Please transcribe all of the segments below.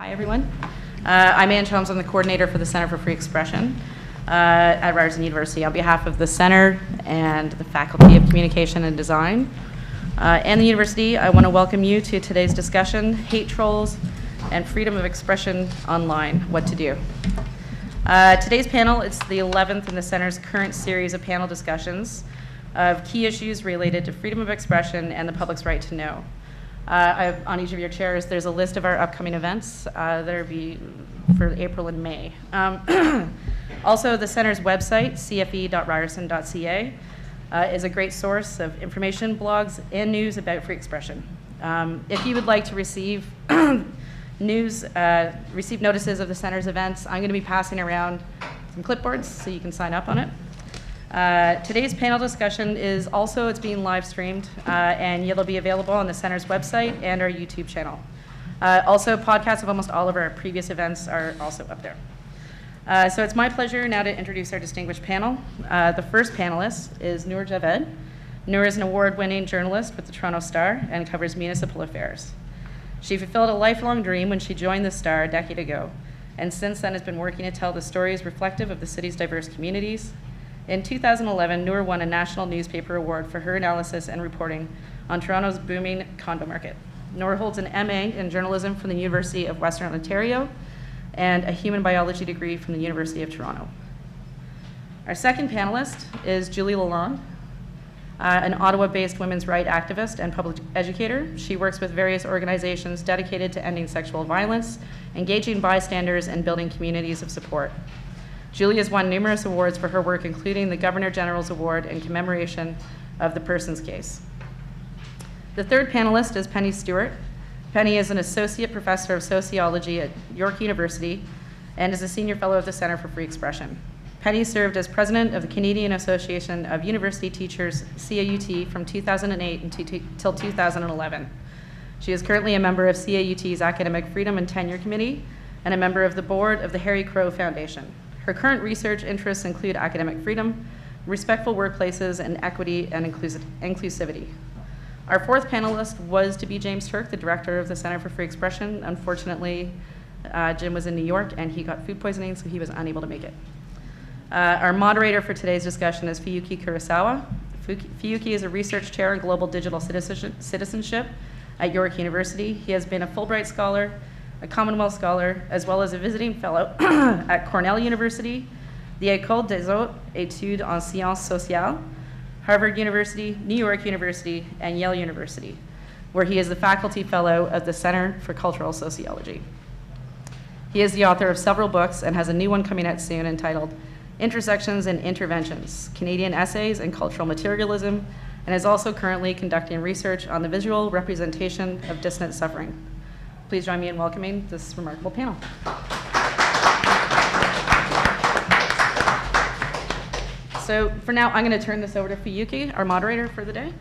Hi, everyone. I'm Ann Chalmers. I'm the coordinator for the Center for Free Expression at Ryerson University. On behalf of the Center and the Faculty of Communication and Design and the university, I want to welcome you to today's discussion, Hate Trolls and Freedom of Expression Online, What to Do. Today's panel is the 11th in the Center's current series of panel discussions of key issues related to freedom of expression and the public's right to know. On each of your chairs, there's a list of our upcoming events that will be for April and May. Also, the Center's website, cfe.ryerson.ca, is a great source of information, blogs, and news about free expression. If you would like to receive receive notices of the Center's events, I'm going to be passing around some clipboards so you can sign up on it. Today's panel discussion is also, it's being live streamed, and it'll be available on the Center's website and our YouTube channel. Also, podcasts of almost all of our previous events are also up there. So it's my pleasure now to introduce our distinguished panel. The first panelist is Noor Javed. Noor is an award-winning journalist with the Toronto Star and covers municipal affairs. She fulfilled a lifelong dream when she joined the Star a decade ago, and since then has been working to tell the stories reflective of the city's diverse communities. In 2011, Noor won a National Newspaper Award for her analysis and reporting on Toronto's booming condo market. Noor holds an MA in journalism from the University of Western Ontario and a human biology degree from the University of Toronto. Our second panelist is Julie Lalonde, an Ottawa-based women's rights activist and public educator. She works with various organizations dedicated to ending sexual violence, engaging bystanders, and building communities of support. Julie has won numerous awards for her work, including the Governor General's Award in commemoration of the Persons case. The third panelist is Penni Stewart. Penni is an associate professor of sociology at York University and is a senior fellow of the Center for Free Expression. Penni served as president of the Canadian Association of University Teachers, CAUT, from 2008 until 2011. She is currently a member of CAUT's Academic Freedom and Tenure Committee and a member of the board of the Harry Crow Foundation. Her current research interests include academic freedom, respectful workplaces, and equity and inclusivity. Our fourth panelist was to be James Turk, the director of the Center for Free Expression. Unfortunately, Jim was in New York and he got food poisoning, so he was unable to make it. Our moderator for today's discussion is Fuyuki Kurasawa. Fuyuki is a research chair in global digital citizenship at York University. He has been a Fulbright scholar, a Commonwealth Scholar, as well as a visiting fellow at Cornell University, the École des Hautes Études en Sciences Sociales, Harvard University, New York University, and Yale University, where he is the faculty fellow of the Center for Cultural Sociology. He is the author of several books and has a new one coming out soon entitled Intersections and Interventions, Canadian Essays and Cultural Materialism, and is also currently conducting research on the visual representation of dissident suffering. Please join me in welcoming this remarkable panel. So for now, I'm going to turn this over to Fuyuki, our moderator for the day.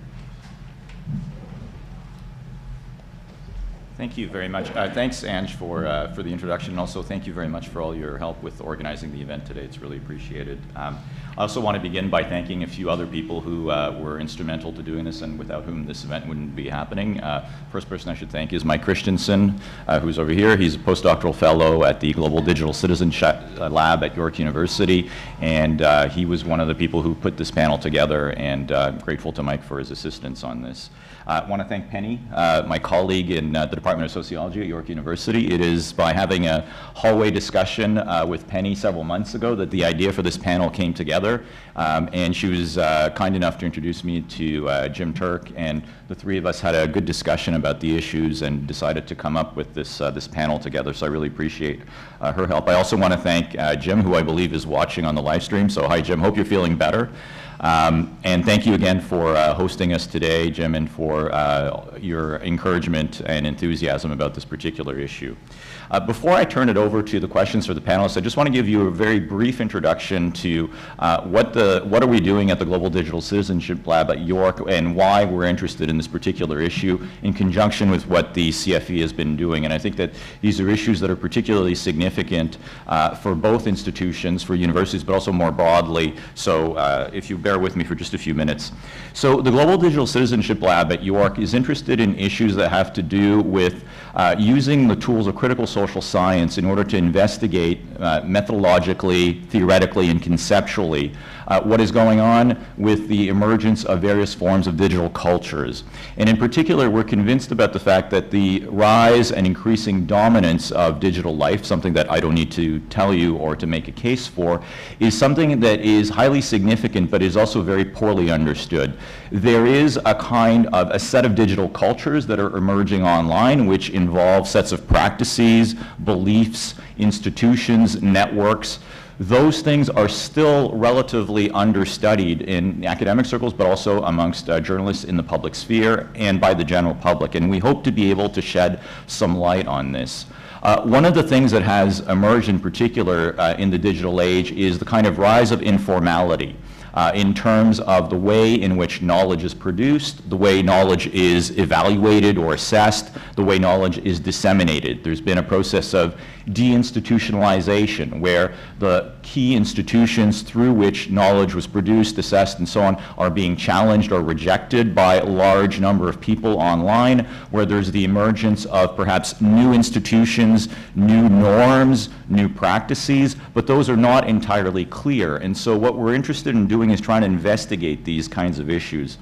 Thank you very much. Thanks, Ange, for the introduction, and also thank you very much for all your help with organizing the event today. It's really appreciated. I also want to begin by thanking a few other people who were instrumental to doing this and without whom this event wouldn't be happening. First person I should thank is Mike Christensen, who's over here. He's a postdoctoral fellow at the Global Digital Citizenship Lab at York University, and he was one of the people who put this panel together, and I'm grateful to Mike for his assistance on this. I want to thank Penni, my colleague in the Department of Sociology at York University. It is by having a hallway discussion with Penni several months ago that the idea for this panel came together, and she was kind enough to introduce me to Jim Turk, and the three of us had a good discussion about the issues and decided to come up with this panel together, so I really appreciate her help. I also want to thank Jim, who I believe is watching on the live stream, so hi Jim, hope you're feeling better. And thank you again for hosting us today, Jim, and for your encouragement and enthusiasm about this particular issue. Before I turn it over to the questions for the panelists, I just want to give you a very brief introduction to what are we doing at the Global Digital Citizenship Lab at York and why we're interested in this particular issue in conjunction with what the CFE has been doing. And I think that these are issues that are particularly significant for both institutions, for universities, but also more broadly. So if you bear with me for just a few minutes. So the Global Digital Citizenship Lab at York is interested in issues that have to do with using the tools of critical social science in order to investigate methodologically, theoretically, and conceptually what is going on with the emergence of various forms of digital cultures. And in particular, we're convinced about the fact that the rise and increasing dominance of digital life, something that I don't need to tell you or to make a case for, is something that is highly significant but is also very poorly understood. There is a set of digital cultures that are emerging online which involve sets of practices, beliefs, institutions, networks. Those things are still relatively understudied in academic circles, but also amongst journalists in the public sphere and by the general public. And we hope to be able to shed some light on this. One of the things that has emerged in particular in the digital age is the kind of rise of informality. In terms of the way in which knowledge is produced, the way knowledge is evaluated or assessed, the way knowledge is disseminated. There's been a process of deinstitutionalization where the key institutions through which knowledge was produced, assessed, and so on are being challenged or rejected by a large number of people online, where there's the emergence of perhaps new institutions, new norms, new practices, but those are not entirely clear. And so what we're interested in doing is trying to investigate these kinds of issues.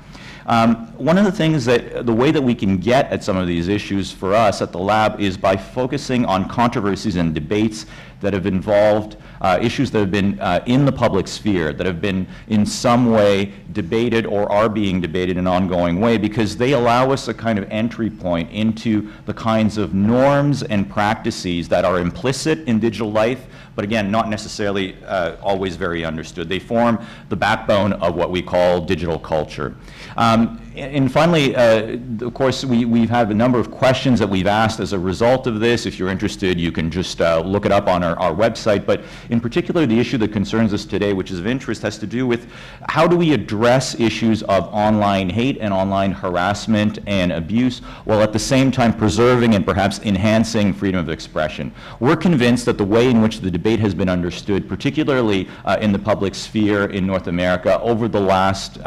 One of the things the way that we can get at some of these issues for us at the lab is by focusing on controversies and debates that have involved issues that have been in the public sphere, that have been in some way debated or are being debated in an ongoing way, because they allow us a kind of entry point into the kinds of norms and practices that are implicit in digital life, but again, not necessarily always very understood. They form the backbone of what we call digital culture. And finally, of course, we've had a number of questions that we've asked as a result of this. If you're interested, you can just look it up on our website. But in particular, the issue that concerns us today, which is of interest, has to do with how do we address issues of online hate and online harassment and abuse, while at the same time preserving and perhaps enhancing freedom of expression. We're convinced that the way in which the debate has been understood, particularly in the public sphere in North America over the last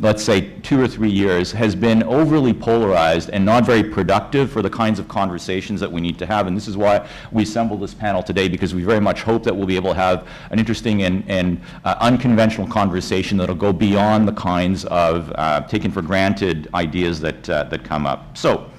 let's say 2 or 3 years, has been overly polarized and not very productive for the kinds of conversations that we need to have. And this is why we assembled this panel today, because we very much hope that we'll be able to have an interesting and unconventional conversation that'll go beyond the kinds of taken for granted ideas that come up. So,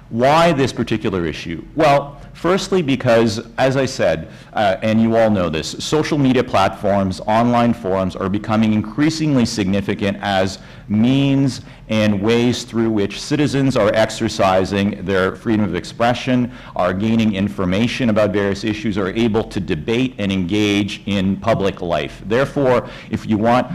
why this particular issue? Well, firstly, because, as I said, and you all know this, social media platforms, online forums are becoming increasingly significant as means and ways through which citizens are exercising their freedom of expression, are gaining information about various issues, are able to debate and engage in public life. Therefore, if you want,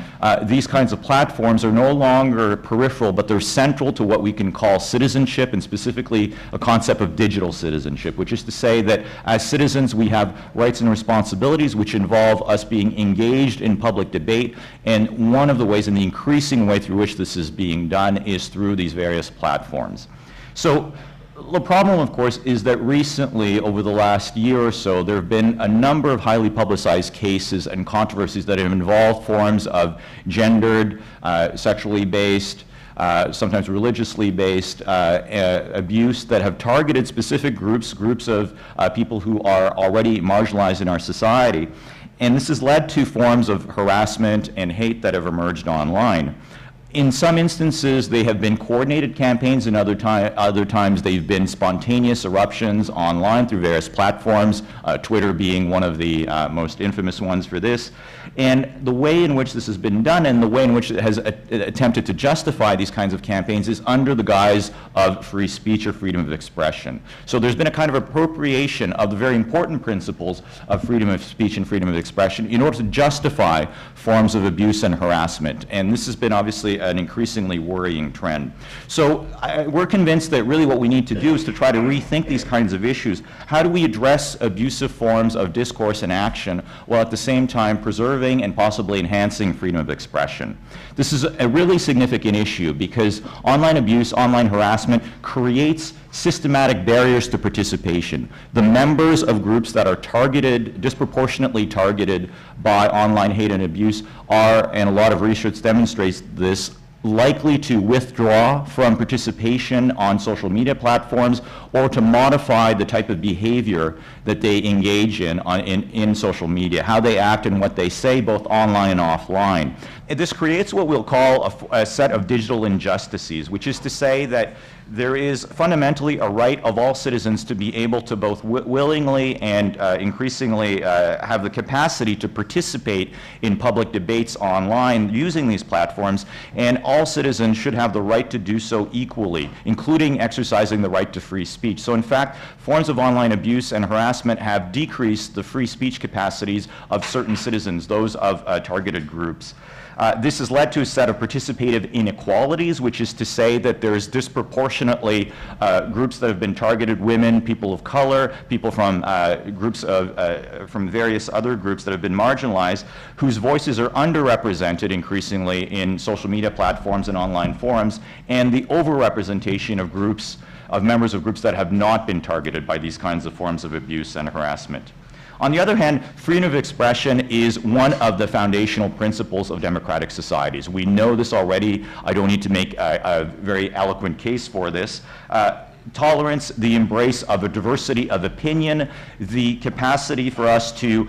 these kinds of platforms are no longer peripheral, but they're central to what we can call citizenship, and specifically a concept of digital citizenship, which is to say that as citizens we have rights and responsibilities which involve us being engaged in public debate, and one of the ways, and the increasing way through which this is being done, is through these various platforms. So the problem, of course, is that recently, over the last year or so, there have been a number of highly publicized cases and controversies that have involved forms of gendered, sexually based, sometimes religiously based abuse that have targeted specific groups of people who are already marginalized in our society. And this has led to forms of harassment and hate that have emerged online. In some instances, they have been coordinated campaigns, and other times they've been spontaneous eruptions online through various platforms, Twitter being one of the most infamous ones for this. And the way in which this has been done, and the way in which it has attempted to justify these kinds of campaigns, is under the guise of free speech or freedom of expression. So there's been a kind of appropriation of the very important principles of freedom of speech and freedom of expression in order to justify forms of abuse and harassment. And this has been obviously an increasingly worrying trend. So we're convinced that really what we need to do is to try to rethink these kinds of issues. How do we address abusive forms of discourse and action while at the same time preserving and possibly enhancing freedom of expression? This is a really significant issue because online abuse, online harassment creates systematic barriers to participation. The members of groups that are targeted, disproportionately targeted by online hate and abuse are, and a lot of research demonstrates this, likely to withdraw from participation on social media platforms or to modify the type of behavior that they engage in social media, how they act and what they say, both online and offline. And this creates what we'll call a set of digital injustices, which is to say that there is fundamentally a right of all citizens to be able to both willingly and increasingly have the capacity to participate in public debates online using these platforms, and all citizens should have the right to do so equally, including exercising the right to free speech. So in fact, forms of online abuse and harassment have decreased the free speech capacities of certain citizens, those of targeted groups. This has led to a set of participative inequalities, which is to say that there's disproportionately groups that have been targeted: women, people of color, people from groups of, from various other groups that have been marginalized, whose voices are underrepresented increasingly in social media platforms and online forums, and the overrepresentation of groups, of members of groups that have not been targeted by these kinds of forms of abuse and harassment. On the other hand, freedom of expression is one of the foundational principles of democratic societies. We know this already. I don't need to make a very eloquent case for this. Tolerance, the embrace of a diversity of opinion, the capacity for us to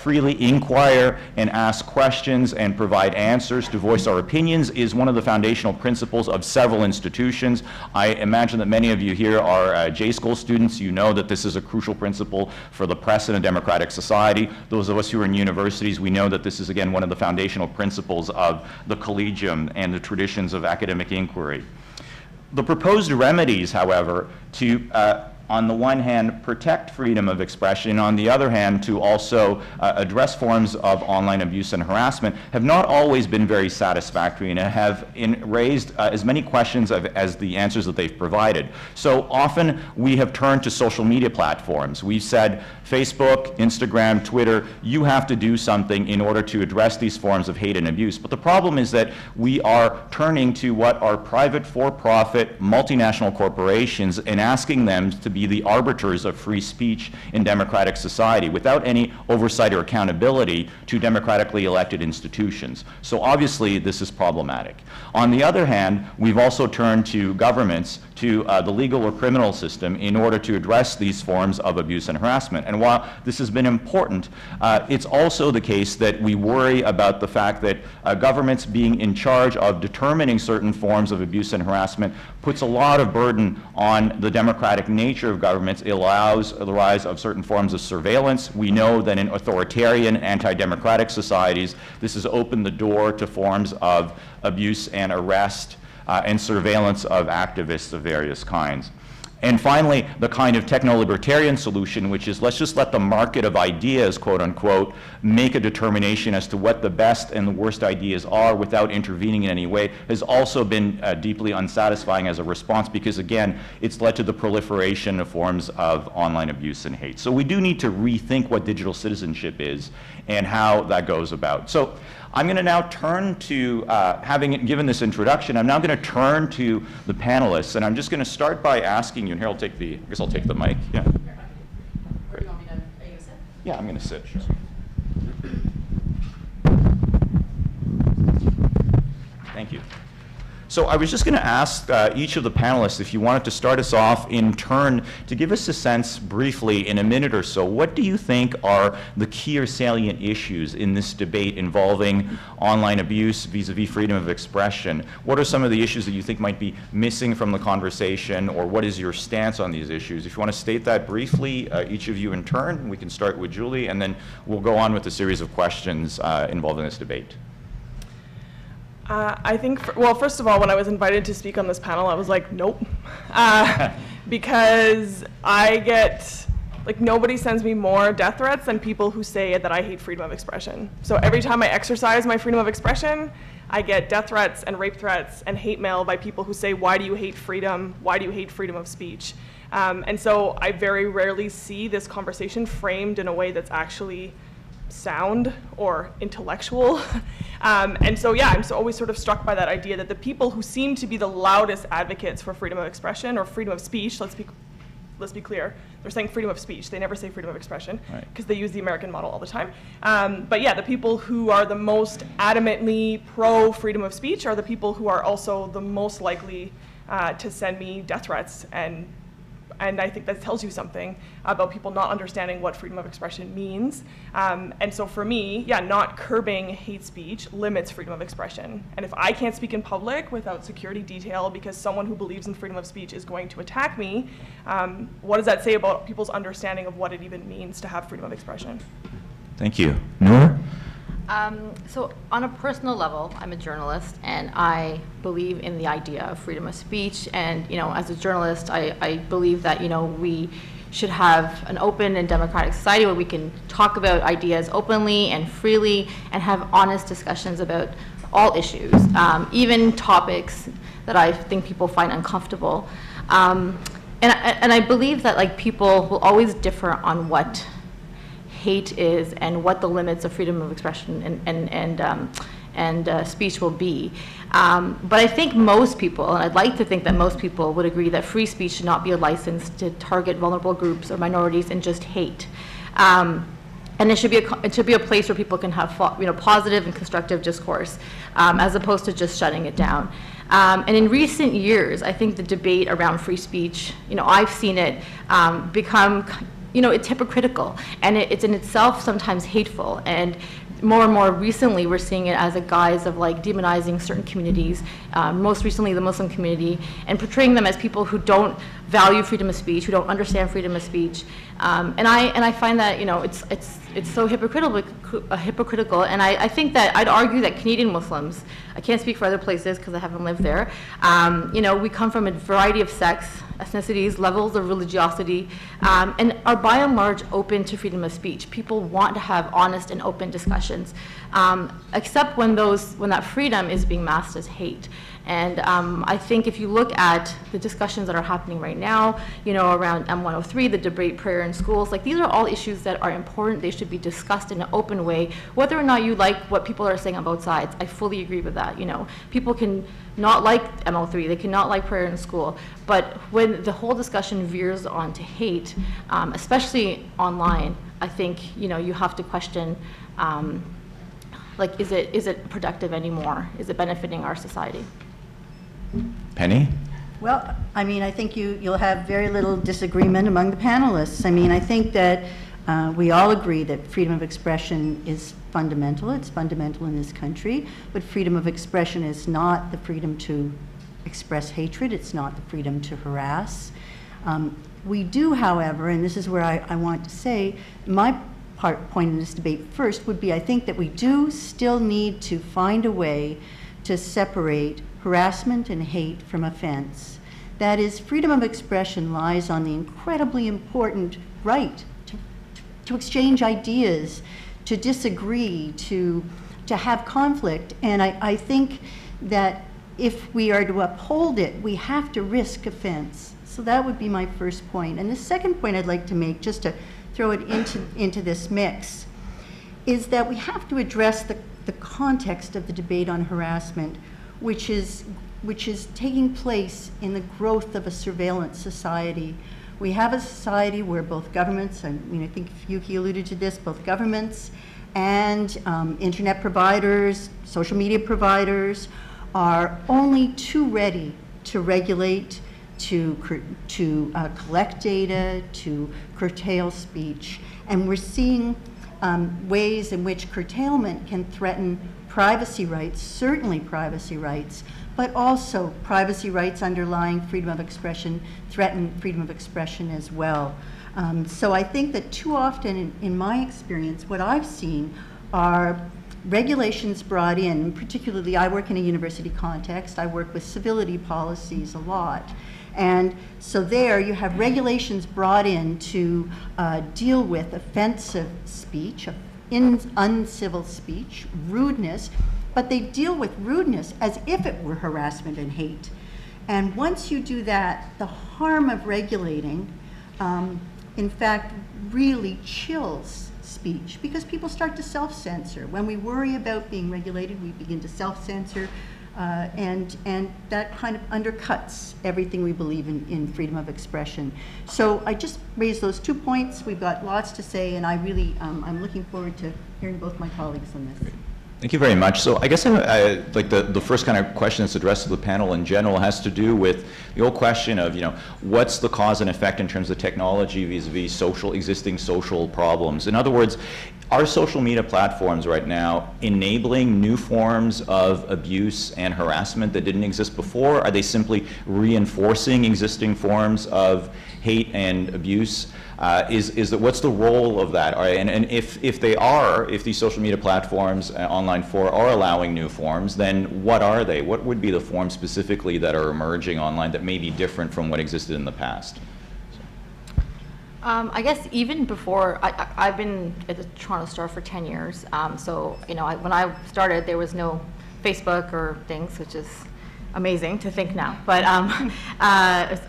freely inquire and ask questions and provide answers, to voice our opinions, is one of the foundational principles of several institutions. I imagine that many of you here are J-School students. You know that this is a crucial principle for the press in a democratic society. Those of us who are in universities, we know that this is, again, one of the foundational principles of the collegium and the traditions of academic inquiry. The proposed remedies, however, to, on the one hand, protect freedom of expression, and on the other hand, to also address forms of online abuse and harassment, have not always been very satisfactory and have raised as many questions as the answers that they've provided. So often we have turned to social media platforms. We've said, Facebook, Instagram, Twitter, you have to do something in order to address these forms of hate and abuse. But the problem is that we are turning to what are private, for-profit, multinational corporations and asking them to be the arbiters of free speech in democratic society without any oversight or accountability to democratically elected institutions. So obviously this is problematic. On the other hand, we've also turned to governments, to the legal or criminal system, in order to address these forms of abuse and harassment. And while this has been important, it's also the case that we worry about the fact that governments being in charge of determining certain forms of abuse and harassment puts a lot of burden on the democratic nature of governments. It allows the rise of certain forms of surveillance. We know that in authoritarian, anti-democratic societies, this has opened the door to forms of abuse and arrest and surveillance of activists of various kinds. And finally, the kind of techno-libertarian solution, which is let's just let the market of ideas, quote unquote, make a determination as to what the best and the worst ideas are without intervening in any way, has also been deeply unsatisfying as a response, because again, it's led to the proliferation of forms of online abuse and hate. So we do need to rethink what digital citizenship is and how that goes about. So I'm going to now turn to, having given this introduction, I'm now going to turn to the panelists, and I'm just going to start by asking you, and here I'll take the, I guess I'll take the mic. Yeah. Or do you want me to, are you going to sit? Yeah, I'm going to sit, sure. Thank you. So I was just going to ask each of the panelists if you wanted to start us off in turn to give us a sense briefly in a minute or so. What do you think are the key or salient issues in this debate involving online abuse vis-a-vis freedom of expression? What are some of the issues that you think might be missing from the conversation, or what is your stance on these issues? If you want to state that briefly, each of you in turn, we can start with Julie, and then we'll go on with a series of questions involving this debate. I think, well, first of all, when I was invited to speak on this panel, I was like, nope. Because I get, like, nobody sends me more death threats than people who say that I hate freedom of expression. So every time I exercise my freedom of expression, I get death threats and rape threats and hate mail by people who say, why do you hate freedom? Why do you hate freedom of speech? And so I very rarely see this conversation framed in a way that's actually sound or intellectual. And so, yeah, I'm always sort of struck by that idea that the people who seem to be the loudest advocates for freedom of expression or freedom of speech, let's be clear, they're saying freedom of speech. They never say freedom of expression because they use the American model all the time. But yeah, the people who are the most adamantly pro freedom of speech are the people who are also the most likely to send me death threats, and I think that tells you something about people not understanding what freedom of expression means. And so for me, yeah, not curbing hate speech limits freedom of expression. And if I can't speak in public without security detail because someone who believes in freedom of speech is going to attack me, what does that say about people's understanding of what it even means to have freedom of expression? Thank you. Noor? So on a personal level, I'm a journalist, and I believe in the idea of freedom of speech. And, as a journalist, I believe that, we should have an open and democratic society where we can talk about ideas openly and freely and have honest discussions about all issues, even topics that I think people find uncomfortable. And I believe that, people will always differ on what hate is and what the limits of freedom of expression and speech will be. But I think most people, and I'd like to think that most people would agree that free speech should not be a license to target vulnerable groups or minorities and just hate. And it should be a place where people can have positive and constructive discourse, as opposed to just shutting it down. And in recent years, I think the debate around free speech, I've seen it become it's hypocritical, and it's in itself sometimes hateful. And more recently, we're seeing it as a guise of demonizing certain communities, most recently the Muslim community, and portraying them as people who don't value freedom of speech, who don't understand freedom of speech. And I find that it's so hypocritical. And I think that I'd argue that Canadian Muslims, I can't speak for other places because I haven't lived there, we come from a variety of sects, ethnicities, levels of religiosity, and are by and large open to freedom of speech. People want to have honest and open discussions, except when that freedom is being masked as hate. And I think if you look at the discussions that are happening right now, around M103, the debate prayer in schools, these are all issues that are important. They should be discussed in an open way, whether or not you like what people are saying on both sides. I fully agree with that. People can not like M03, they cannot like prayer in school, but when the whole discussion veers onto hate, especially online, I think you have to question, is it productive anymore? Is it benefiting our society? Penni? Well, I think you'll have very little disagreement among the panelists. I think that we all agree that freedom of expression is fundamental. It's fundamental in this country, but freedom of expression is not the freedom to express hatred. It's not the freedom to harass. We do, however, and this is where I want to say, my point in this debate first would be, I think that we do still need to find a way to separate harassment and hate from offense. That is, freedom of expression lies on the incredibly important right to exchange ideas, to disagree, to have conflict. And I think that if we are to uphold it, we have to risk offense. So that would be my first point. And the second point I'd like to make, just to throw it into this mix, is that we have to address the context of the debate on harassment, which is taking place in the growth of a surveillance society. We have a society where both governments, I think Fuyuki alluded to this, both governments and internet providers, social media providers are only too ready to regulate, to collect data, to curtail speech. And we're seeing ways in which curtailment can threaten privacy rights, certainly privacy rights, but also privacy rights underlying freedom of expression threaten freedom of expression as well. So I think that too often, in my experience, what I've seen are regulations brought in, particularly I work in a university context, I work with civility policies a lot. And so there you have regulations brought in to deal with offensive speech, uncivil speech, rudeness, but they deal with rudeness as if it were harassment and hate. And once you do that, the harm of regulating in fact, really chills speech because people start to self-censor. When we worry about being regulated, we begin to self-censor, and that kind of undercuts everything we believe in freedom of expression. So I just raised those 2 points. We've got lots to say, and I really, I'm looking forward to hearing both my colleagues on this. Thank you very much. So I guess like the first kind of question that's addressed to the panel in general has to do with the old question of, what's the cause and effect in terms of technology vis-a-vis existing social problems? In other words, are social media platforms right now enabling new forms of abuse and harassment that didn't exist before? Are they simply reinforcing existing forms of hate and abuse? What's the role of that? And if these social media platforms, online fora, are allowing new forms, then what are they? What would be the forms specifically that are emerging online that may be different from what existed in the past? I guess even before, I've been at the Toronto Star for 10 years. So, when I started, there was no Facebook or things, which is amazing to think now, but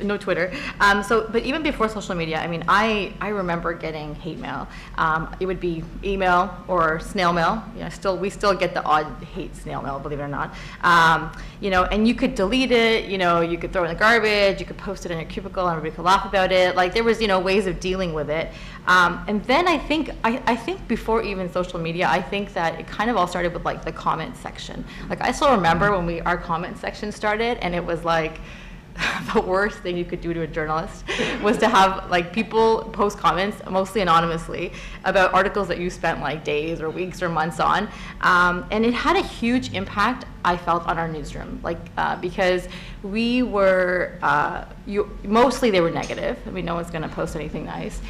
no Twitter. But even before social media, I mean, I remember getting hate mail. It would be email or snail mail. We still get the odd hate snail mail, believe it or not. And you could delete it. You could throw it in the garbage. You could post it in your cubicle, and everybody could laugh about it. Like there was, ways of dealing with it. And then I think before even social media, I think that it kind of all started with like the comment section. Like I still remember when our comment section started, and it was like the worst thing you could do to a journalist was to have like people post comments, mostly anonymously, about articles that you spent like days or weeks or months on, and it had a huge impact, I felt, on our newsroom, because we were mostly they were negative. I mean, no one's going to post anything nice.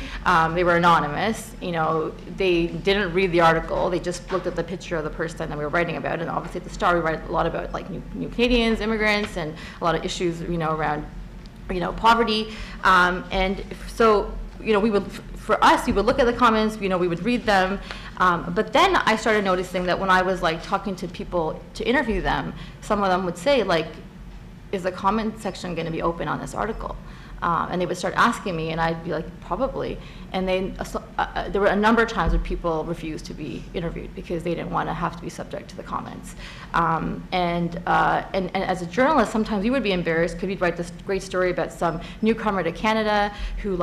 They were anonymous. They didn't read the article. They just looked at the picture of the person that we were writing about. And obviously, at the Star, we write a lot about like new Canadians, immigrants, and a lot of issues, around, poverty. And so, we would. For us, we would look at the comments, we would read them, but then I started noticing that when I was like talking to people to interview them, some of them would say like, is the comment section going to be open on this article? And they would start asking me, and I'd be like, probably. And then there were a number of times where people refused to be interviewed because they didn't want to have to be subject to the comments. And as a journalist, sometimes you would be embarrassed because you'd write this great story about some newcomer to Canada who,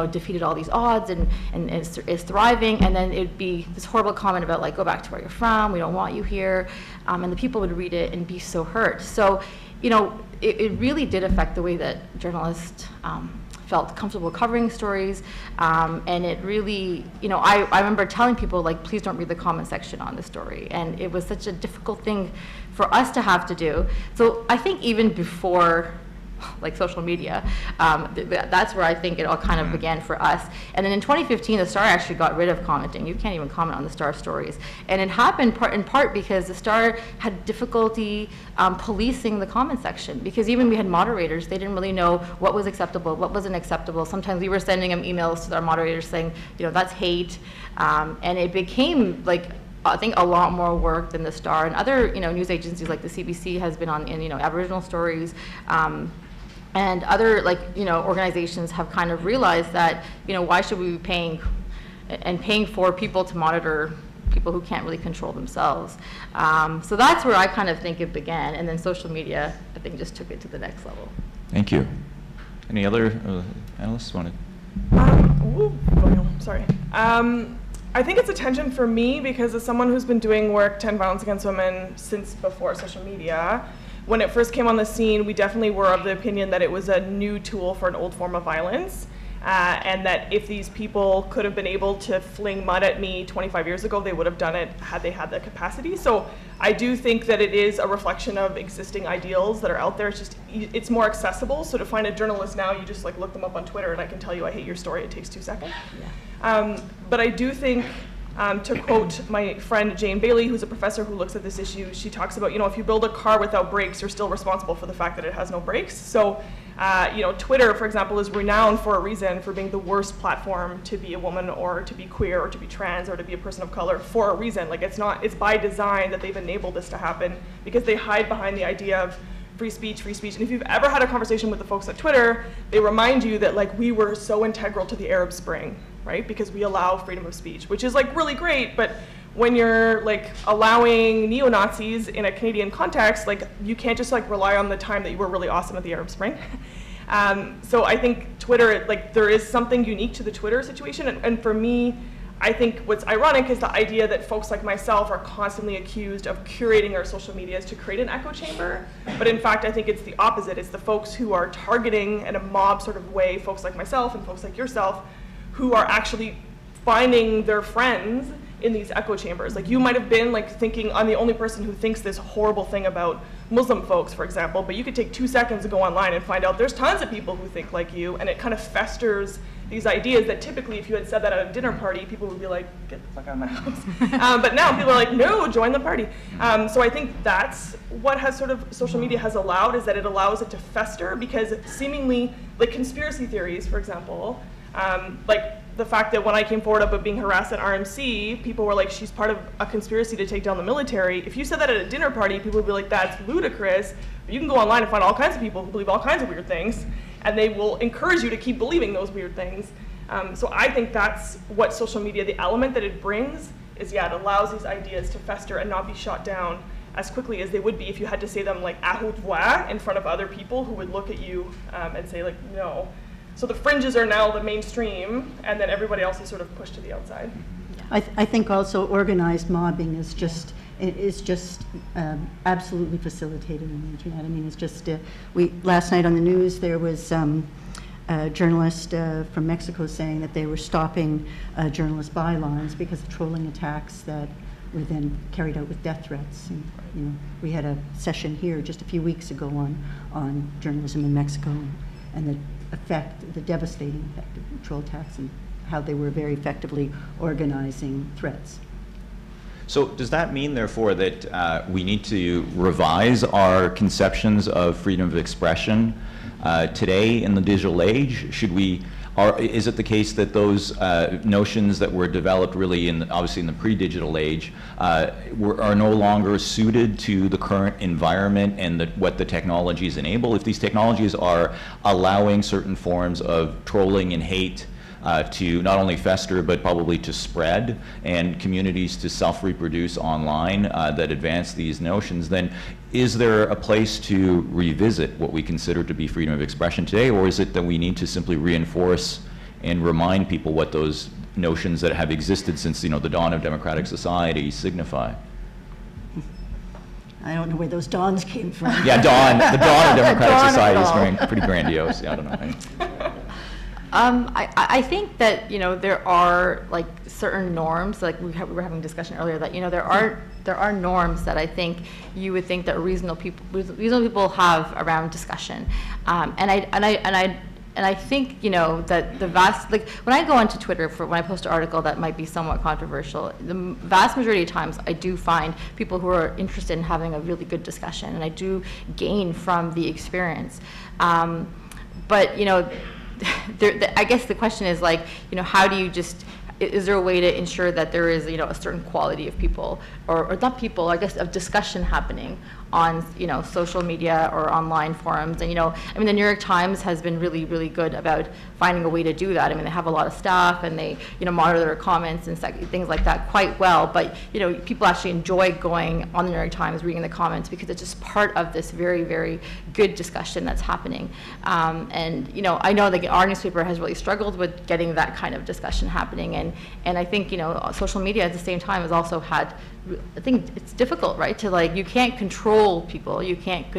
defeated all these odds and is thriving, and then it'd be this horrible comment about, like, go back to where you're from, we don't want you here. And the people would read it and be so hurt. So, it really did affect the way that journalists felt comfortable covering stories, and it really, I remember telling people, like, please don't read the comment section on the story, and it was such a difficult thing for us to have to do. So I think even before like social media, that's where I think it all kind of began for us. And then in 2015, the Star actually got rid of commenting. You can't even comment on the Star stories. And it happened in part because the Star had difficulty policing the comment section, because even we had moderators, they didn't really know what was acceptable, what wasn't acceptable. Sometimes we were sending them emails to our moderators saying, that's hate. And it became like, I think, a lot more work than the Star and other, news agencies like the CBC has been on in, Aboriginal stories. And other organizations have kind of realized that, why should we be paying for people to monitor people who can't really control themselves? So that's where I kind of think it began, and then social media, I think, just took it to the next level. Thank you. Any other panelists want to? Sorry. I think it's a tension for me because as someone who's been doing work to end violence against women since before social media, when it first came on the scene, we definitely were of the opinion that it was a new tool for an old form of violence, and that if these people could have been able to fling mud at me 25 years ago, they would have done it had they had the capacity. So I do think that it is a reflection of existing ideals that are out there. It's more accessible. So to find a journalist now, you just look them up on Twitter, and I can tell you I hate your story. It takes 2 seconds. Yeah. But I do think, to quote my friend Jane Bailey, who's a professor who looks at this issue, she talks about, if you build a car without brakes, you're still responsible for the fact that it has no brakes. So, Twitter, for example, is renowned for a reason for being the worst platform to be a woman or to be queer or to be trans or to be a person of color for a reason. It's by design that they've enabled this to happen, because they hide behind the idea of free speech, free speech. And if you've ever had a conversation with the folks at Twitter, they remind you that like we were so integral to the Arab Spring, right? Because we allow freedom of speech, which is like really great, but when you're like allowing neo-Nazis in a Canadian context, like you can't just like rely on the time that you were really awesome at the Arab Spring. So I think Twitter, like there is something unique to the Twitter situation, and for me, I think what's ironic is the idea that folks like myself are constantly accused of curating our social medias to create an echo chamber. But in fact, I think it's the opposite. It's the folks who are targeting in a mob sort of way, folks like myself and folks like yourself, who are actually finding their friends in these echo chambers. Like you might have been like thinking, I'm the only person who thinks this horrible thing about Muslim folks, for example, but you could take 2 seconds to go online and find out there's tons of people who think like you, and it kind of festers these ideas that typically if you had said that at a dinner party, people would be like, get the fuck out of my house. But now people are like, no, join the party. So I think that's what has sort of social media has allowed, is that it allows it to fester, because seemingly, like conspiracy theories, for example, like the fact that when I came forward about being harassed at RMC, people were like, she's part of a conspiracy to take down the military. If you said that at a dinner party, people would be like, that's ludicrous. But you can go online and find all kinds of people who believe all kinds of weird things, and they will encourage you to keep believing those weird things. So I think that's what social media, the element that it brings is, yeah, it allows these ideas to fester and not be shot down as quickly as they would be if you had to say them like à haute voix in front of other people who would look at you and say like, no. So the fringes are now the mainstream, and then everybody else is sort of pushed to the outside. I think also organized mobbing is just absolutely facilitated on the internet. I mean, it's just last night on the news there was a journalist from Mexico saying that they were stopping journalist bylines because of trolling attacks that were then carried out with death threats. And, you know, we had a session here just a few weeks ago on journalism in Mexico and the devastating effect of troll attacks and how they were very effectively organizing threats. So does that mean, therefore, that we need to revise our conceptions of freedom of expression today in the digital age? Is it the case that those notions that were developed really obviously in the pre-digital age are no longer suited to the current environment and what the technologies enable? If these technologies are allowing certain forms of trolling and hate to not only fester but probably to spread, and communities to self-reproduce online that advance these notions, then is there a place to revisit what we consider to be freedom of expression today, or is it that we need to simply reinforce and remind people what those notions that have existed since the dawn of democratic society signify? I don't know where those dawns came from. Yeah, the dawn of democratic society is pretty grandiose. Yeah, I don't know. I think that there are like certain norms, like we were having a discussion earlier, that there are norms that I think you would think that reasonable people have around discussion, and I think that the vast, like when I go onto Twitter when I post an article that might be somewhat controversial, the vast majority of times I do find people who are interested in having a really good discussion, and I do gain from the experience, but I guess the question is like, how do you is there a way to ensure that there is, a certain quality of people, or not people, I guess, of discussion happening on, social media or online forums? And, the New York Times has been really, really good about finding a way to do that. I mean, they have a lot of staff, and they, monitor their comments and things like that quite well. But, people actually enjoy going on the New York Times, reading the comments, because it's just part of this very, very good discussion that's happening. And, I know that our newspaper has really struggled with getting that kind of discussion happening. And I think, social media at the same time has also had, I think it's difficult, right? To like, you can't control people, you can't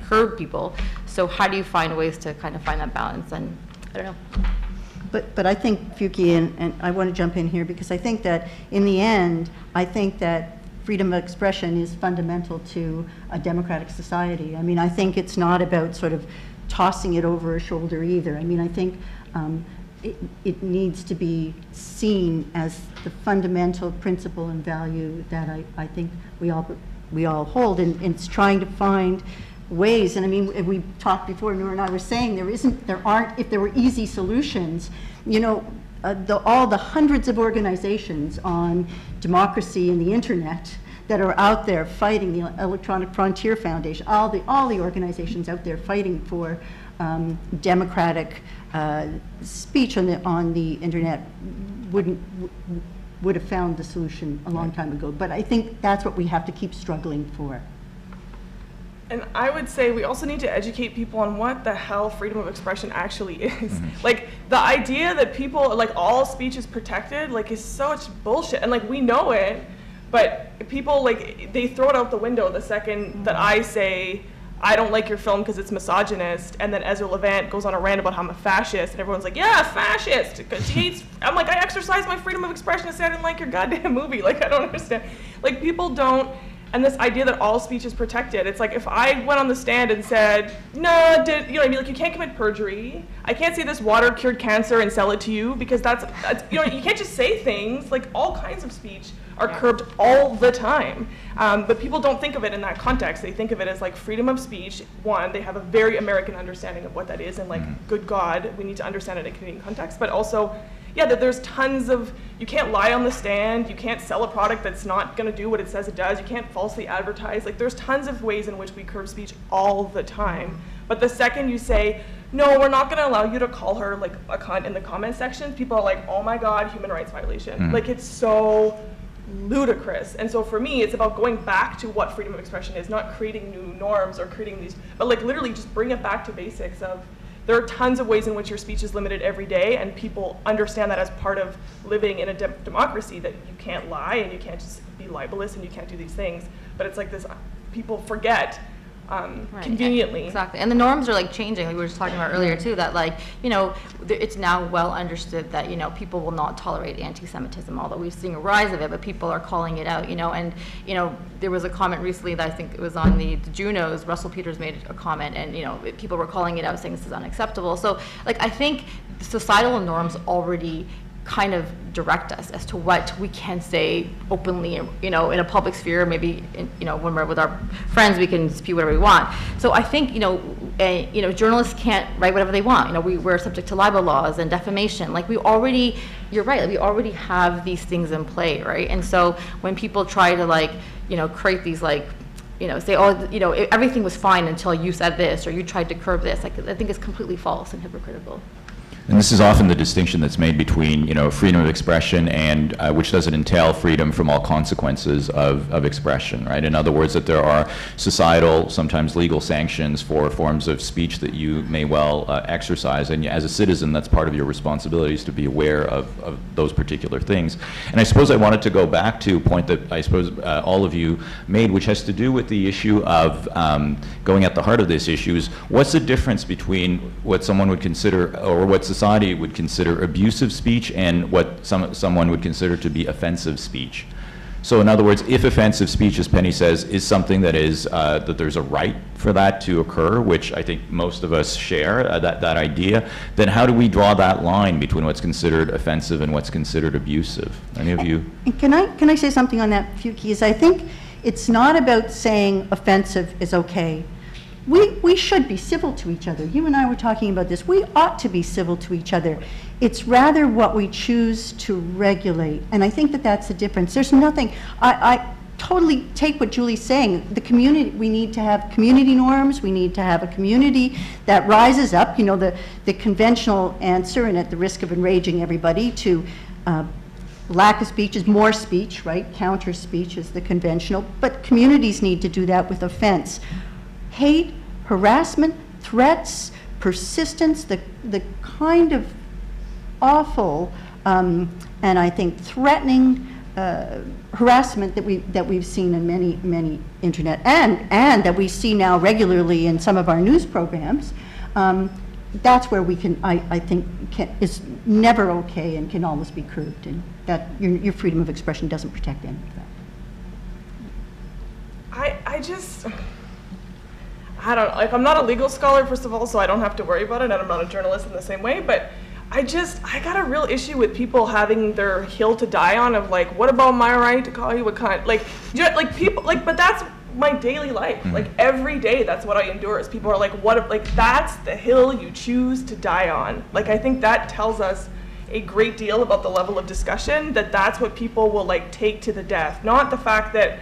curb people. So how do you find ways to kind of find that balance? And I don't know. But I think, Fuyuki, and I want to jump in here because I think that in the end, I think that freedom of expression is fundamental to a democratic society. I mean, I think it's not about sort of tossing it over a shoulder either. I mean, I think it needs to be seen as the fundamental principle and value that I think we all hold, and it's trying to find ways. And I mean, we talked before, Noor and I were saying if there were easy solutions, all the hundreds of organizations on democracy and the internet that are out there fighting, the Electronic Frontier Foundation, all the organizations out there fighting for democratic speech on the internet would have found the solution a long time ago. But I think that's what we have to keep struggling for. And I would say we also need to educate people on what the hell freedom of expression actually is. Like, the idea that people, like, all speech is protected, like, is such bullshit. And, like, we know it, but people, like, they throw it out the window the second that I say, I don't like your film because it's misogynist, and then Ezra Levant goes on a rant about how I'm a fascist, and everyone's like, yeah, fascist, because he hates, I'm like, I exercise my freedom of expression to say I didn't like your goddamn movie. Like, I don't understand. Like, people don't. And this idea that all speech is protected, it's like if I went on the stand and said, no, you know, I'd be like, you can't commit perjury. I can't say this water cured cancer and sell it to you, because that's you know, you can't just say things. Like, all kinds of speech are curbed all the time. But people don't think of it in that context. They think of it as like freedom of speech. One, they have a very American understanding of what that is, and like, good God, we need to understand it in Canadian context. But also, yeah, that there's tons of, you can't lie on the stand, you can't sell a product that's not gonna do what it says it does, you can't falsely advertise. Like, there's tons of ways in which we curb speech all the time. But the second you say, no, we're not gonna allow you to call her like a cunt in the comment section, people are like, oh my God, human rights violation. Like, it's so ludicrous. And so for me, it's about going back to what freedom of expression is, not creating new norms or creating these, but like literally just bring it back to basics of, there are tons of ways in which your speech is limited every day, and people understand that as part of living in a democracy, that you can't lie and you can't just be libelous and you can't do these things. But it's like this, people forget conveniently. Exactly, and the norms are like changing. Like we were just talking about earlier too, that like, you know, it's now well understood that, you know, people will not tolerate anti-Semitism, although we've seen a rise of it, but people are calling it out, you know. And, you know, there was a comment recently that I think it was on the Junos, Russell Peters made a comment, and, you know, people were calling it out, saying this is unacceptable. So, like, I think societal norms already kind of direct us as to what we can say openly, you know, in a public sphere. Maybe, you know, when we're with our friends, we can spew whatever we want. So I think, you know, journalists can't write whatever they want. You know, we're subject to libel laws and defamation. Like, we already, you're right, like, we already have these things in play, right? And so when people try to, like, you know, create these, like, you know, say, oh, you know, everything was fine until you said this, or you tried to curb this, like, I think it's completely false and hypocritical. And this is often the distinction that's made between, you know, freedom of expression and which doesn't entail freedom from all consequences of expression, right? In other words, that there are societal, sometimes legal sanctions for forms of speech that you may well exercise, and as a citizen, that's part of your responsibilities to be aware of those particular things. And I suppose I wanted to go back to a point that I suppose all of you made, which has to do with the issue of going at the heart of this issue is, what's the difference between what someone would consider, or what society would consider abusive speech, and what someone would consider to be offensive speech? So in other words, if offensive speech, as Penni says, is something that is, that there's a right for that to occur, which I think most of us share, that idea, then how do we draw that line between what's considered offensive and what's considered abusive? Any of you? Can I say something on that, Fuyuki? Is I think it's not about saying offensive is okay. We should be civil to each other. You and I were talking about this. We ought to be civil to each other. It's rather what we choose to regulate. And I think that that's the difference. There's nothing, I totally take what Julie's saying. The community, we need to have community norms. We need to have a community that rises up. You know, the conventional answer, and at the risk of enraging everybody, to lack of speech is more speech, right? Counter speech is the conventional. But communities need to do that with offense. Hate, harassment, threats, persistence, the kind of awful and I think threatening harassment that we've seen in many internet and that we see now regularly in some of our news programs. That's where we can, I think, is never okay and can always be curbed, and that your freedom of expression doesn't protect any of that. I don't know, like, I'm not a legal scholar, first of all, so I don't have to worry about it, and I'm not a journalist in the same way, but I got a real issue with people having their hill to die on of, like, what about my right to call you a cunt? Like, like people, like, but that's my daily life. Like, every day, that's what I endure, is people are like, what if, like, that's the hill you choose to die on. Like, I think that tells us a great deal about the level of discussion, that's what people will, like, take to the death. Not the fact that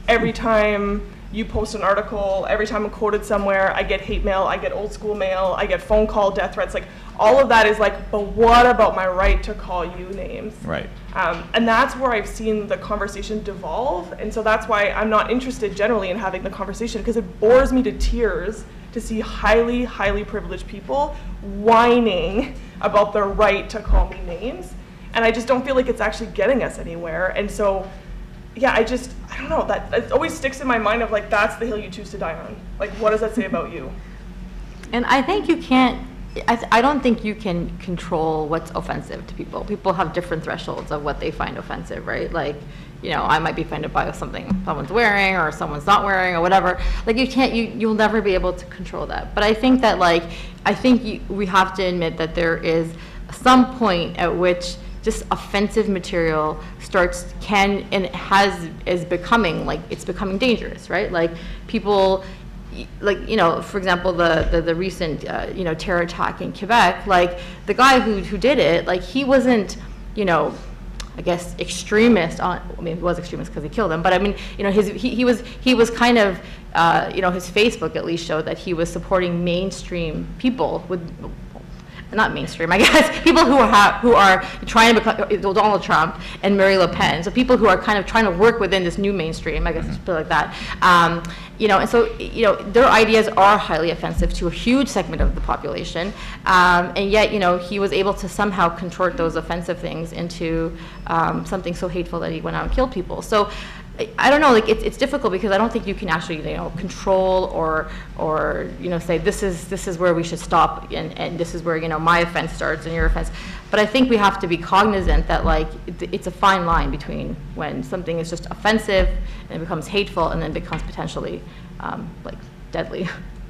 every time you post an article, every time I'm quoted somewhere, I get hate mail, I get old school mail, I get phone call death threats. Like, all of that is like, but what about my right to call you names? Right. And that's where I've seen the conversation devolve. And so that's why I'm not interested generally in having the conversation, because it bores me to tears to see highly, highly privileged people whining about their right to call me names. And I just don't feel like it's actually getting us anywhere. And so, yeah, I don't know, that it always sticks in my mind of like, that's the hill you choose to die on. Like, what does that say about you? And I think you can't, I don't think you can control what's offensive to people. People have different thresholds of what they find offensive, right? Like, you know, I might be offended by something someone's wearing or someone's not wearing or whatever. Like, you'll never be able to control that. But I think that, like, we have to admit that there is some point at which just offensive material is becoming, like, it's becoming dangerous, right? Like, people, like, you know, for example, the recent, you know, terror attack in Quebec, like, the guy who did it, like, he wasn't, you know, I guess extremist I mean, he was extremist because he killed him, but I mean, you know, he was kind of, you know, his Facebook at least showed that he was supporting mainstream people with, not mainstream, I guess, people who are trying to become Donald Trump and Marine Le Pen, so people who are kind of trying to work within this new mainstream, I guess, put it like that. You know, and so, you know, their ideas are highly offensive to a huge segment of the population, and yet, you know, he was able to somehow contort those offensive things into something so hateful that he went out and killed people. So, I don't know, like, it's difficult because I don't think you can actually, you know, control or you know, say this is where we should stop and this is where, you know, my offense starts and your offense. But I think we have to be cognizant that, like, it's a fine line between when something is just offensive and it becomes hateful and then becomes potentially like deadly.